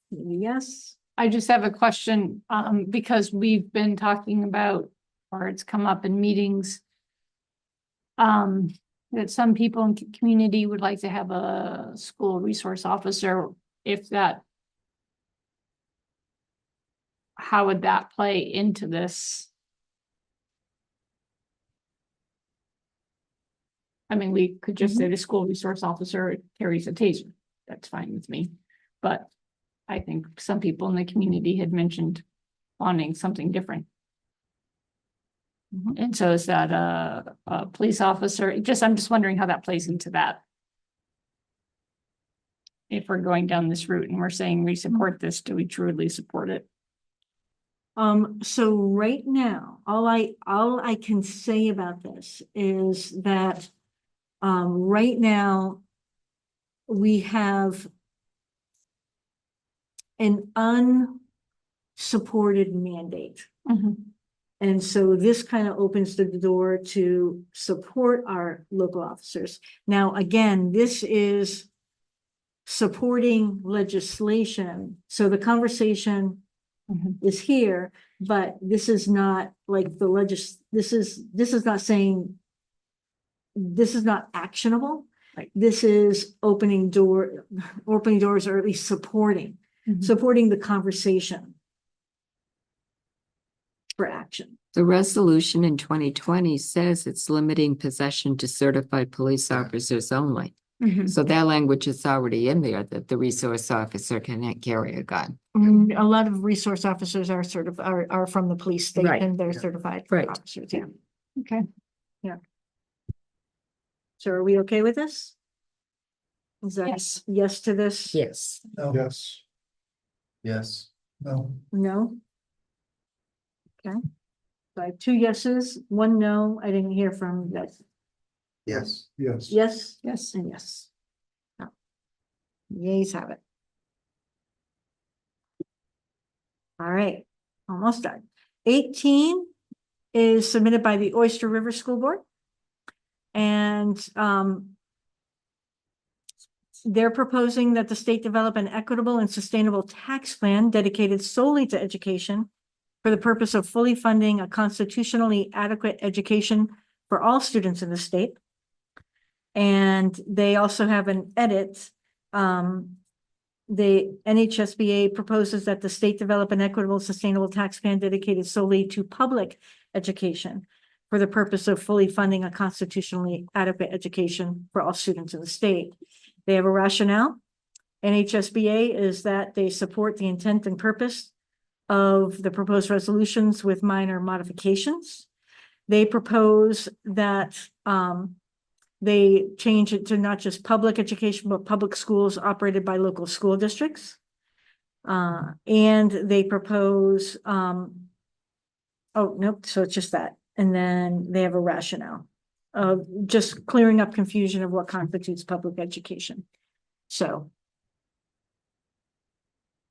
Speaker 6: Yes.
Speaker 2: I just have a question, because we've been talking about, or it's come up in meetings, that some people in the community would like to have a school resource officer. How would that play into this? I mean, we could just say the school resource officer carries a taser. That's fine with me. But I think some people in the community had mentioned wanting something different. And so is that a police officer? I'm just wondering how that plays into that. If we're going down this route and we're saying we support this, do we truly support it?
Speaker 6: So right now, all I can say about this is that right now we have an unsupported mandate. And so this kind of opens the door to support our local officers. Now, again, this is supporting legislation. So the conversation is here, but this is not like this is not saying, this is not actionable.
Speaker 2: Right.
Speaker 6: This is opening doors, or at least supporting the conversation for action.
Speaker 13: The resolution in 2020 says it's limiting possession to certified police officers only. So that language is already in there, that the resource officer cannot carry a gun.
Speaker 6: A lot of resource officers are from the police state
Speaker 13: Right.
Speaker 6: and they're certified
Speaker 13: Right.
Speaker 6: officers, yeah. Okay, yeah. So are we okay with this? Is that
Speaker 2: Yes.
Speaker 6: yes to this?
Speaker 13: Yes.
Speaker 5: No. Yes.
Speaker 7: Yes.
Speaker 5: No.
Speaker 6: No? Okay. So I have 2 yeses, 1 no. I didn't hear from you guys.
Speaker 7: Yes.
Speaker 5: Yes.
Speaker 6: Yes?
Speaker 2: Yes.
Speaker 6: And yes. No. Yeas have it. All right, almost done. 18 is submitted by the Oyster River School Board. And they're proposing that the state develop an equitable and sustainable tax plan dedicated solely to education for the purpose of fully funding a constitutionally adequate education for all students in the state. And they also have an edit. The NHSBA proposes that the state develop an equitable, sustainable tax plan dedicated solely to public education for the purpose of fully funding a constitutionally adequate education for all students in the state. They have a rationale. NHSBA is that they support the intent and purpose of the proposed resolutions with minor modifications. They propose that they change it to not just public education, but public schools operated by local school districts. And they propose, oh, nope, so it's just that. And then they have a rationale of just clearing up confusion of what constitutes public education. So.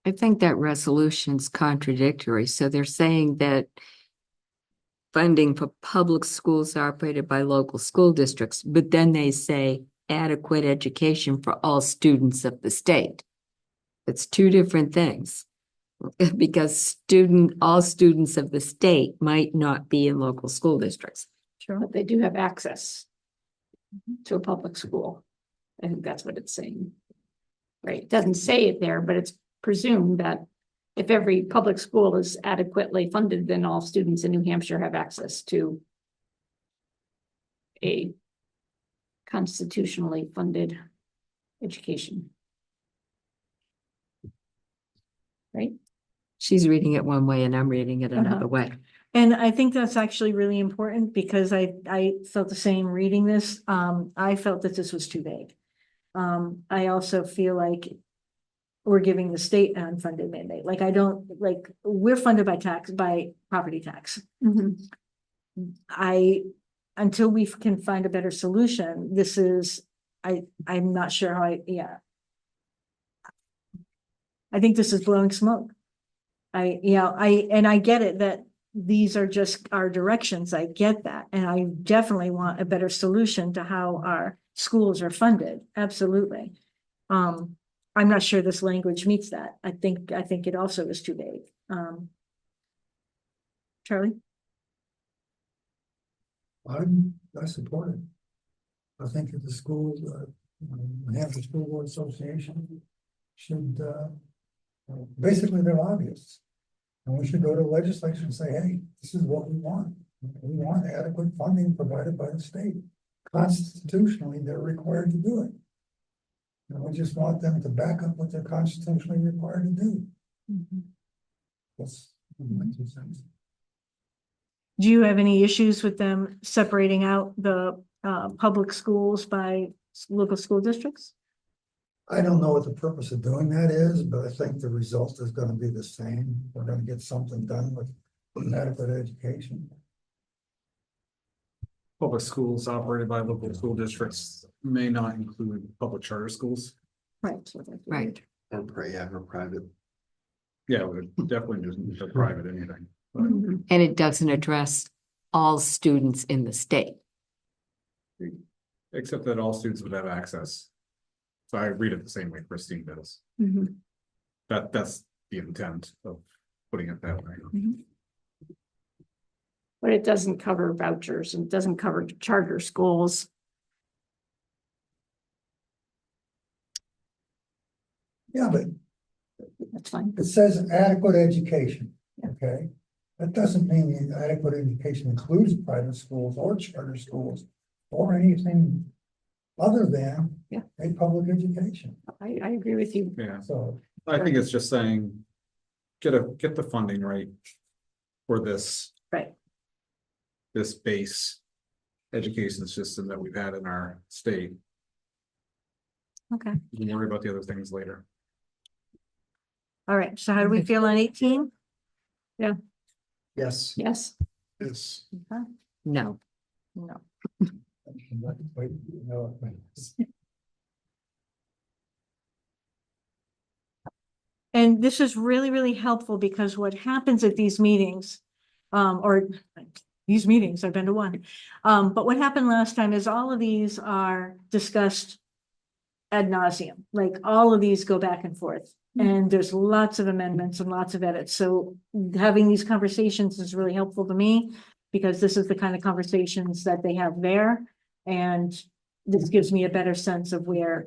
Speaker 13: I think that resolution's contradictory. So they're saying that funding for public schools operated by local school districts, but then they say adequate education for all students of the state. It's 2 different things. Because all students of the state might not be in local school districts.
Speaker 2: Sure. But they do have access to a public school. I think that's what it's saying. Right, it doesn't say it there, but it's presumed that if every public school is adequately funded, then all students in New Hampshire have access to a constitutionally funded education. Right?
Speaker 13: She's reading it one way and I'm reading it another way.
Speaker 6: And I think that's actually really important because I felt the same reading this. I felt that this was too vague. I also feel like we're giving the state an unfunded mandate. Like we're funded by property tax. Until we can find a better solution, I'm not sure how I think this is blowing smoke. I get it that these are just our directions. I get that. And I definitely want a better solution to how our schools are funded. Absolutely. I'm not sure this language meets that. I think it also is too vague. Charlie?
Speaker 5: I support it. I think that the schools, New Hampshire School Board Association should, basically they're lobbyists. And we should go to the legislature and say, hey, this is what we want. We want adequate funding provided by the state. Constitutionally, they're required to do it. And we just want them to back up what they're constitutionally required to do. That's my 2 cents.
Speaker 6: Do you have any issues with them separating out the public schools by local school districts?
Speaker 5: I don't know what the purpose of doing that is, but I think the result is going to be the same. We're going to get something done with adequate education.
Speaker 4: Public schools operated by local school districts may not include public charter schools.
Speaker 6: Right.
Speaker 13: Right.
Speaker 7: Or private.
Speaker 4: Yeah, it would definitely isn't a private anything. But
Speaker 13: And it doesn't address all students in the state.
Speaker 4: except that all students would have access. So I read it the same way Christine does. That's the intent of putting it that way.
Speaker 2: But it doesn't cover vouchers and it doesn't cover charter schools.
Speaker 5: Yeah, but
Speaker 2: That's fine.
Speaker 5: it says adequate education, okay? That doesn't mean the adequate education includes private schools or charter schools or anything other than a public education.
Speaker 2: I agree with you.
Speaker 4: Yeah,
Speaker 5: So
Speaker 4: I think it's just saying, get the funding right for this.
Speaker 6: Right.
Speaker 4: This base. education system that we've had in our state.
Speaker 6: Okay,
Speaker 4: We can worry about the other things later.
Speaker 6: all right, so how do we feel on 18?
Speaker 7: Yes.
Speaker 2: Yes.
Speaker 5: Yes.
Speaker 13: No.
Speaker 6: No. And this is really, really helpful because what happens at these meetings, or these meetings, I've been to one. But what happened last time is all of these are discussed ad nauseum, like all of these go back and forth. And there's lots of amendments and lots of edits. So having these conversations is really helpful to me because this is the kind of conversations that they have there. And this gives me a better sense of where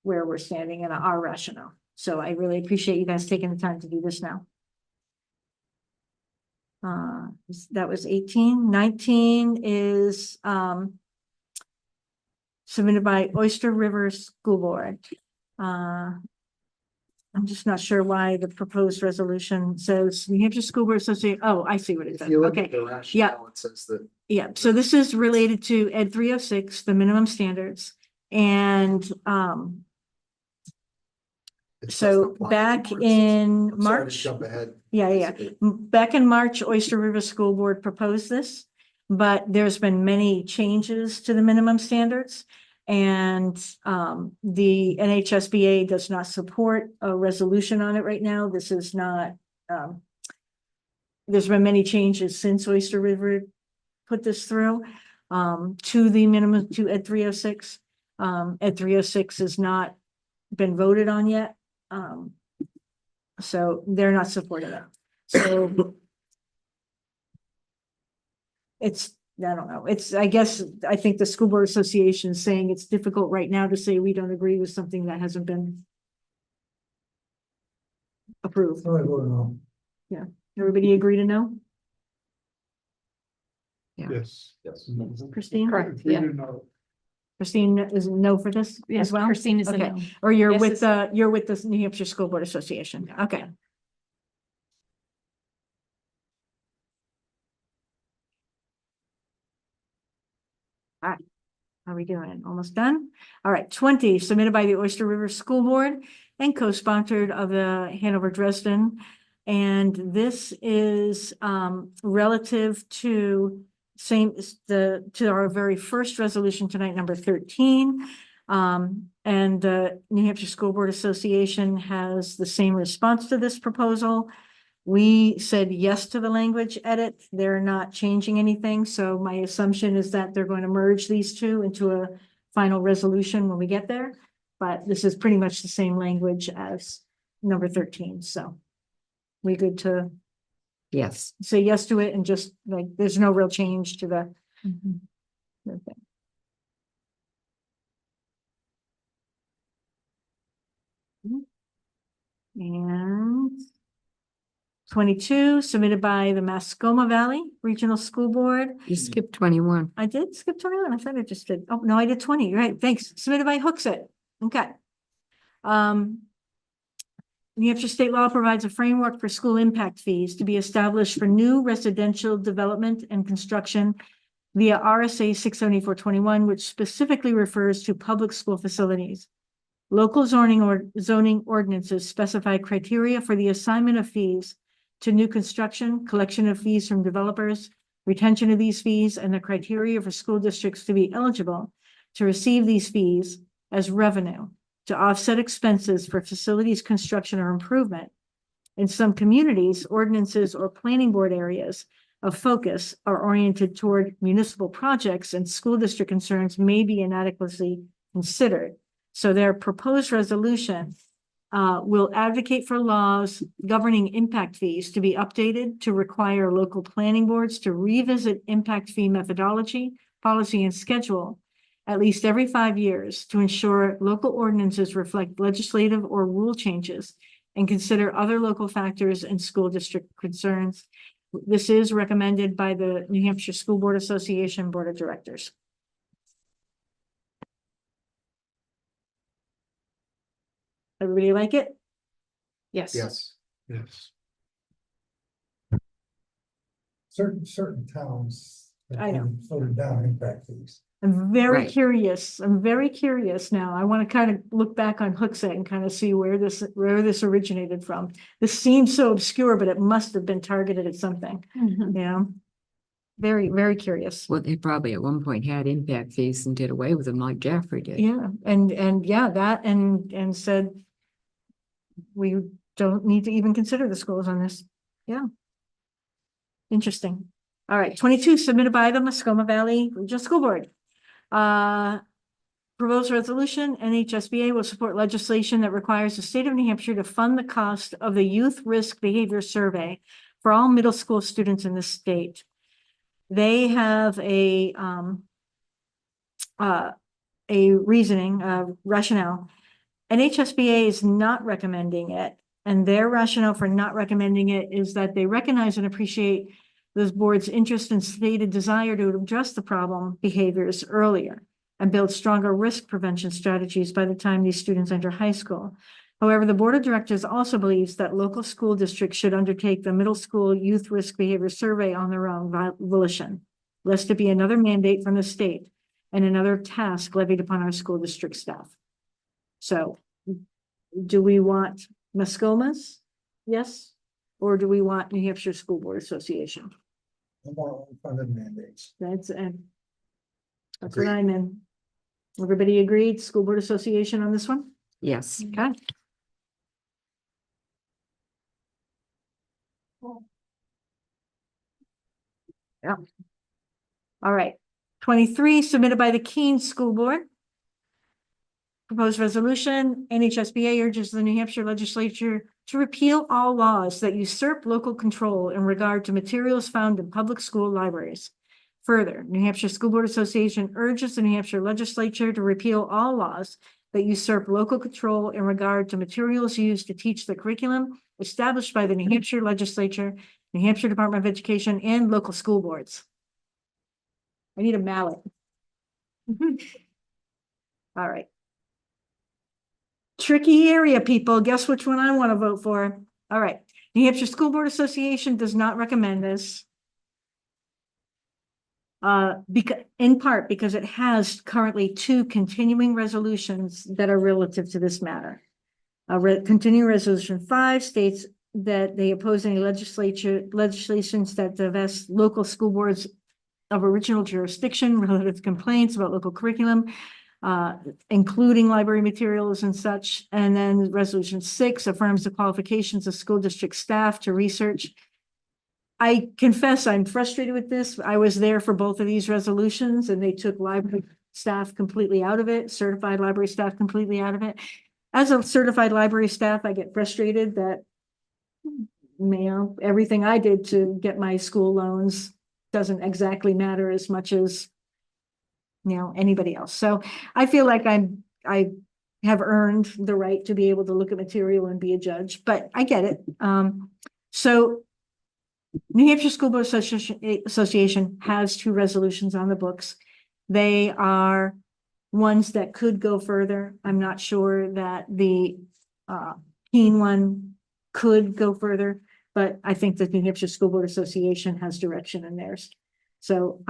Speaker 6: we're standing in our rationale. So I really appreciate you guys taking the time to do this now. That was 18. 19 is submitted by Oyster River School Board. I'm just not sure why the proposed resolution says New Hampshire School Board Association. Oh, I see what it
Speaker 7: If
Speaker 6: says.
Speaker 7: you look
Speaker 6: Okay.
Speaker 7: at the rationale, it says that
Speaker 6: Yeah, so this is related to Ed 306, the minimum standards. And
Speaker 7: it
Speaker 6: so
Speaker 7: doesn't apply
Speaker 6: back
Speaker 7: to
Speaker 6: in
Speaker 7: I'm sorry to
Speaker 6: March.
Speaker 7: Jump ahead.
Speaker 6: Yeah. Back in March, Oyster River School Board proposed this, but there's been many changes to the minimum standards. And the NHSBA does not support a resolution on it right now. This is not, there's been many changes since Oyster River put this through to the minimum, to Ed 306. Ed 306 has not been voted on yet. So they're not supporting it. So it's, I don't know. I think the School Board Association is saying it's difficult right now to say we don't agree with something that hasn't been approved.
Speaker 5: I vote no.
Speaker 6: Everybody agree to no?
Speaker 5: Yes.
Speaker 7: Yes.
Speaker 6: Christine?
Speaker 2: Correct,
Speaker 5: We
Speaker 2: yeah.
Speaker 5: do know.
Speaker 6: Christine is no for this
Speaker 2: Yes,
Speaker 6: as well?
Speaker 2: Christine is a
Speaker 6: Okay.
Speaker 2: no.
Speaker 6: Or you're
Speaker 2: Yes,
Speaker 6: with the New Hampshire School Board Association. Okay. All right. How are we doing? Almost done? All right, 20 submitted by the Oyster River School Board and co-sponsored of the Hanover Dresden. And this is relative to to our very first resolution tonight, number 13. And the New Hampshire School Board Association has the same response to this proposal. We said yes to the language edit. They're not changing anything. So my assumption is that they're going to merge these two into a final resolution when we get there. But this is pretty much the same language as number 13. So we good to
Speaker 13: Yes.
Speaker 6: say yes to it and just like, there's no real change to the thing. And 22 submitted by the Mascoma Valley Regional School Board.
Speaker 13: You skipped 21.
Speaker 6: I did skip 21. I thought I just did. Oh, no, I did 20. You're right. Thanks. Submitted by Hooksett. Okay. New Hampshire state law provides a framework for school impact fees to be established for new residential development and construction via RSA 67421, which specifically refers to public school facilities. Local zoning ordinances specify criteria for the assignment of fees to new construction, collection of fees from developers, retention of these fees, and the criteria for school districts to be eligible to receive these fees as revenue to offset expenses for facilities construction or improvement. In some communities, ordinances or planning board areas of focus are oriented toward municipal projects, and school district concerns may be inadequately considered. So their proposed resolution will advocate for laws governing impact fees to be updated to require local planning boards to revisit impact fee methodology, policy, and schedule at least every 5 years to ensure local ordinances reflect legislative or rule changes and consider other local factors and school district concerns. This is recommended by the New Hampshire School Board Association Board of Directors. Everybody like it?
Speaker 2: Yes.
Speaker 7: Yes.
Speaker 5: Yes. Certain towns
Speaker 6: I know.
Speaker 5: Voted down impact fees.
Speaker 6: I'm very
Speaker 13: Right.
Speaker 6: curious. I'm very curious now. I want to kind of look back on Hooksett and kind of see where this originated from. This seems so obscure, but it must have been targeted at something,
Speaker 2: Mhm.
Speaker 6: you know? Very, very curious.
Speaker 13: Well, they probably at one point had impact fees and did away with them like Jaffrey did.
Speaker 6: Yeah, and yeah, that and said we don't need to even consider the schools on this. Yeah. Interesting. All right, 22 submitted by the Muscoma Valley Regional School Board. Proposed resolution, NHSBA will support legislation that requires the state of New Hampshire to fund the cost of the Youth Risk Behavior Survey for all middle school students in the state. They have a reasoning, rationale. NHSBA is not recommending it, and their rationale for not recommending it is that they recognize and appreciate this board's interest and stated desire to address the problem behaviors earlier and build stronger risk prevention strategies by the time these students enter high school. However, the board of directors also believes that local school districts should undertake the middle school youth risk behavior survey on their own volition, lest it be another mandate from the state and another task levied upon our school district staff. So do we want Muscoma's? Yes? Or do we want New Hampshire School Board Association?
Speaker 5: More funded mandates.
Speaker 6: That's what I'm in. Everybody agreed, School Board Association on this one?
Speaker 13: Yes.
Speaker 6: Okay. Yeah. All right. 23 submitted by the Keene School Board. Proposed resolution, NHSBA urges the New Hampshire legislature to repeal all laws that usurp local control in regard to materials found in public school libraries. Further, New Hampshire School Board Association urges the New Hampshire legislature to repeal all laws that usurp local control in regard to materials used to teach the curriculum established by the New Hampshire legislature, New Hampshire Department of Education, and local school boards. I need a mallet. All right. Tricky area, people. Guess which one I want to vote for? All right. New Hampshire School Board Association does not recommend this. Because in part because it has currently 2 continuing resolutions that are relative to this matter. Continuing resolution 5 states that they oppose any legislations that divest local school boards of original jurisdiction relative to complaints about local curriculum, including library materials and such. And then resolution 6 affirms the qualifications of school district staff to research. I confess I'm frustrated with this. I was there for both of these resolutions and they took library staff completely out of it, certified library staff completely out of it. As a certified library staff, I get frustrated that, you know, everything I did to get my school loans doesn't exactly matter as much as, you know, anybody else. So I feel like I have earned the right to be able to look at material and be a judge, but I get it. So New Hampshire School Board Association has 2 resolutions on the books. They are ones that could go further. I'm not sure that the Keene one could go further, but I think that the New Hampshire School Board Association has direction in theirs. So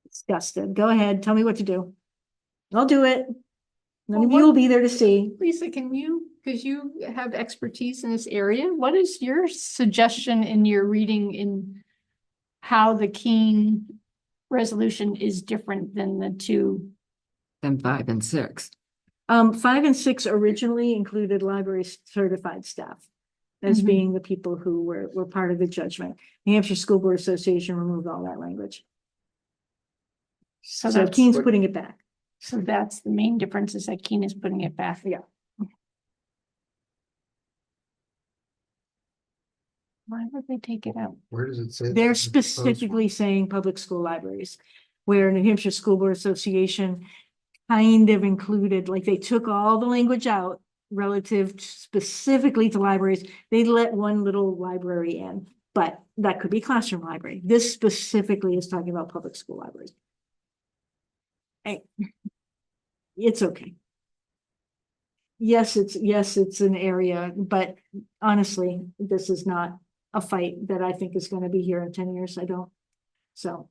Speaker 6: disgusted. Go ahead, tell me what to do. I'll do it. None of you will be there to see.
Speaker 2: Lisa, can you, because you have expertise in this area, what is your suggestion in your reading in how the Keene resolution is different than the 2?
Speaker 13: Then 5 and 6.
Speaker 6: 5 and 6 originally included library certified staff as being the people who were part of the judgment. New Hampshire School Board Association removed all that language. So Keene's putting it back.
Speaker 2: So that's the main difference, is that Keene is putting it back.
Speaker 6: Yeah.
Speaker 2: Why would they take it out?
Speaker 7: Where does it say?
Speaker 6: They're specifically saying public school libraries, where New Hampshire School Board Association kind of included, like they took all the language out relative specifically to libraries. They let one little library in, but that could be classroom library. This specifically is talking about public school libraries. Hey, it's okay. yes, it's an area, but honestly, this is not a fight that I think is gonna be here in 10 years. I don't. So.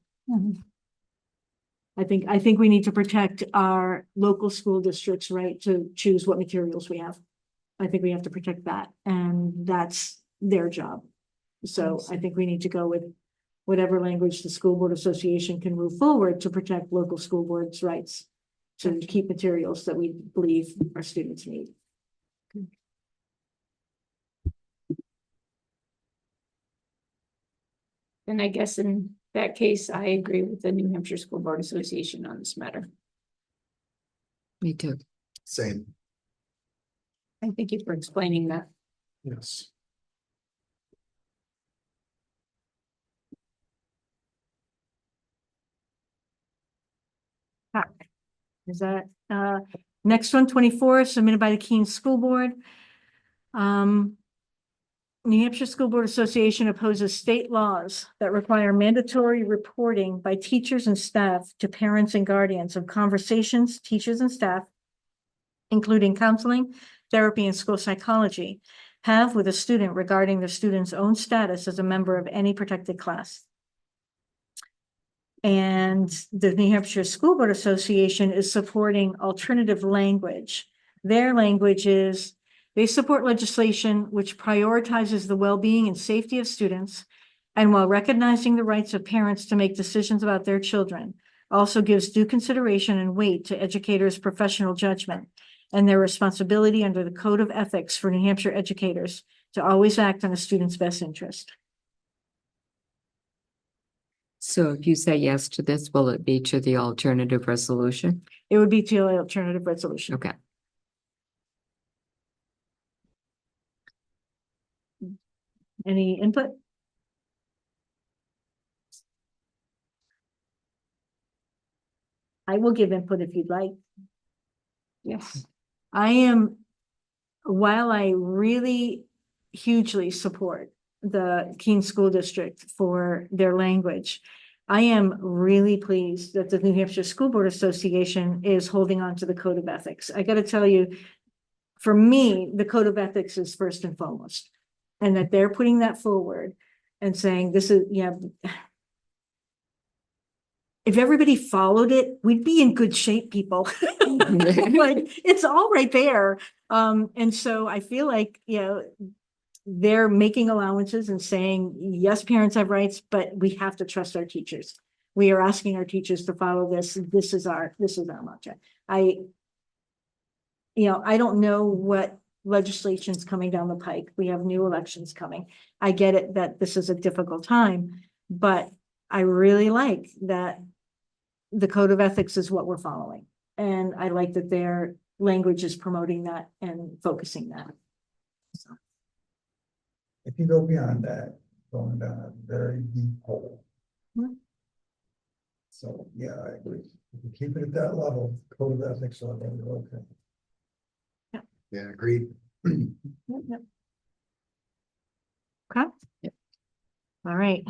Speaker 6: I think we need to protect our local school districts' right to choose what materials we have. I think we have to protect that, and that's their job. So I think we need to go with whatever language the School Board Association can move forward to protect local school boards' rights to keep materials that we believe our students need.
Speaker 2: And I guess in that case, I agree with the New Hampshire School Board Association on this matter.
Speaker 13: Me too.
Speaker 7: Same.
Speaker 2: Thank you for explaining that.
Speaker 5: Yes.
Speaker 6: Is that, next one, 24, submitted by the Keene School Board. New Hampshire School Board Association opposes state laws that require mandatory reporting by teachers and staff to parents and guardians of conversations teachers and staff, including counseling, therapy, and school psychology, have with a student regarding the student's own status as a member of any protected class. And the New Hampshire School Board Association is supporting alternative language. Their language is, they support legislation which prioritizes the well-being and safety of students, and while recognizing the rights of parents to make decisions about their children, also gives due consideration and weight to educators' professional judgment and their responsibility under the Code of Ethics for New Hampshire educators to always act in a student's best interest.
Speaker 13: So if you say yes to this, will it be to the alternative resolution?
Speaker 6: It would be to the alternative resolution.
Speaker 13: Okay.
Speaker 6: Any input? I will give input if you'd like.
Speaker 2: Yes.
Speaker 6: While I really hugely support the Keene School District for their language, I am really pleased that the New Hampshire School Board Association is holding on to the Code of Ethics. I got to tell you, for me, the Code of Ethics is first and foremost, and that they're putting that forward and saying, this is, yeah. If everybody followed it, we'd be in good shape, people. Like, it's all right there. And so I feel like, they're making allowances and saying, yes, parents have rights, but we have to trust our teachers. We are asking our teachers to follow this. This is our mantra. I don't know what legislation's coming down the pike. We have new elections coming. I get it that this is a difficult time, but I really like that the Code of Ethics is what we're following. And I like that their language is promoting that and focusing that. So.
Speaker 5: If you go beyond that, going down a very deep hole. So, yeah, I agree. If you keep it at that level, Code of Ethics level, you're okay.
Speaker 7: Yeah, agreed.
Speaker 6: Yep. Okay.
Speaker 13: Yep.
Speaker 6: All right.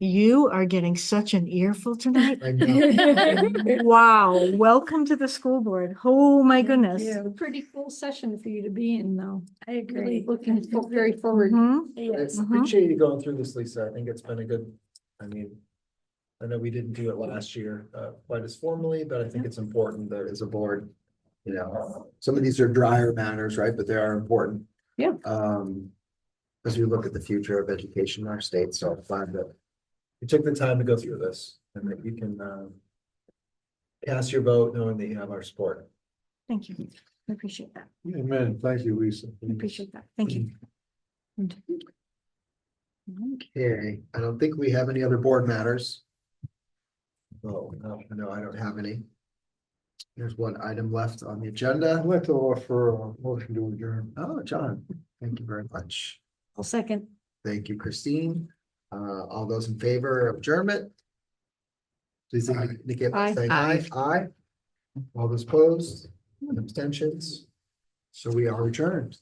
Speaker 6: You are getting such an earful tonight.
Speaker 7: I know.
Speaker 6: Wow, welcome to the school board. Oh, my goodness.
Speaker 2: It's a pretty cool session for you to be in, though.
Speaker 3: I agree.
Speaker 2: Really looking very forward.
Speaker 6: Mhm.
Speaker 3: Yes.
Speaker 6: Mhm.
Speaker 1: Appreciate you going through this, Lisa. I think it's been a good, I know we didn't do it last year, quite as formally, but I think it's important that
Speaker 7: As a board, some of these are drier matters, right? But they are important.
Speaker 2: Yeah.
Speaker 7: As we look at the future of education in our state, so I'm glad that
Speaker 1: you took the time to go through this and that you can, cast your vote knowing that you have our support.
Speaker 6: Thank you. I appreciate that.
Speaker 5: Amen. Thank you, Lisa.
Speaker 6: I appreciate that. Thank you.
Speaker 7: Okay, I don't think we have any other board matters. Oh, no, I don't have any. There's one item left on the
Speaker 5: I'd
Speaker 7: agenda.
Speaker 5: like to offer a motion to adjourn.
Speaker 7: Oh, John, thank you very much.
Speaker 6: I'll second.
Speaker 7: Thank you, Christine. All those in favor of adjournment? Please indicate by
Speaker 2: Aye.
Speaker 7: saying aye. Aye. All those opposed, and abstentions. So we are adjourned.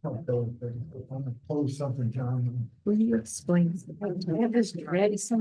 Speaker 5: I'm gonna pose something, John.
Speaker 13: Will you explain?
Speaker 2: I have this dread.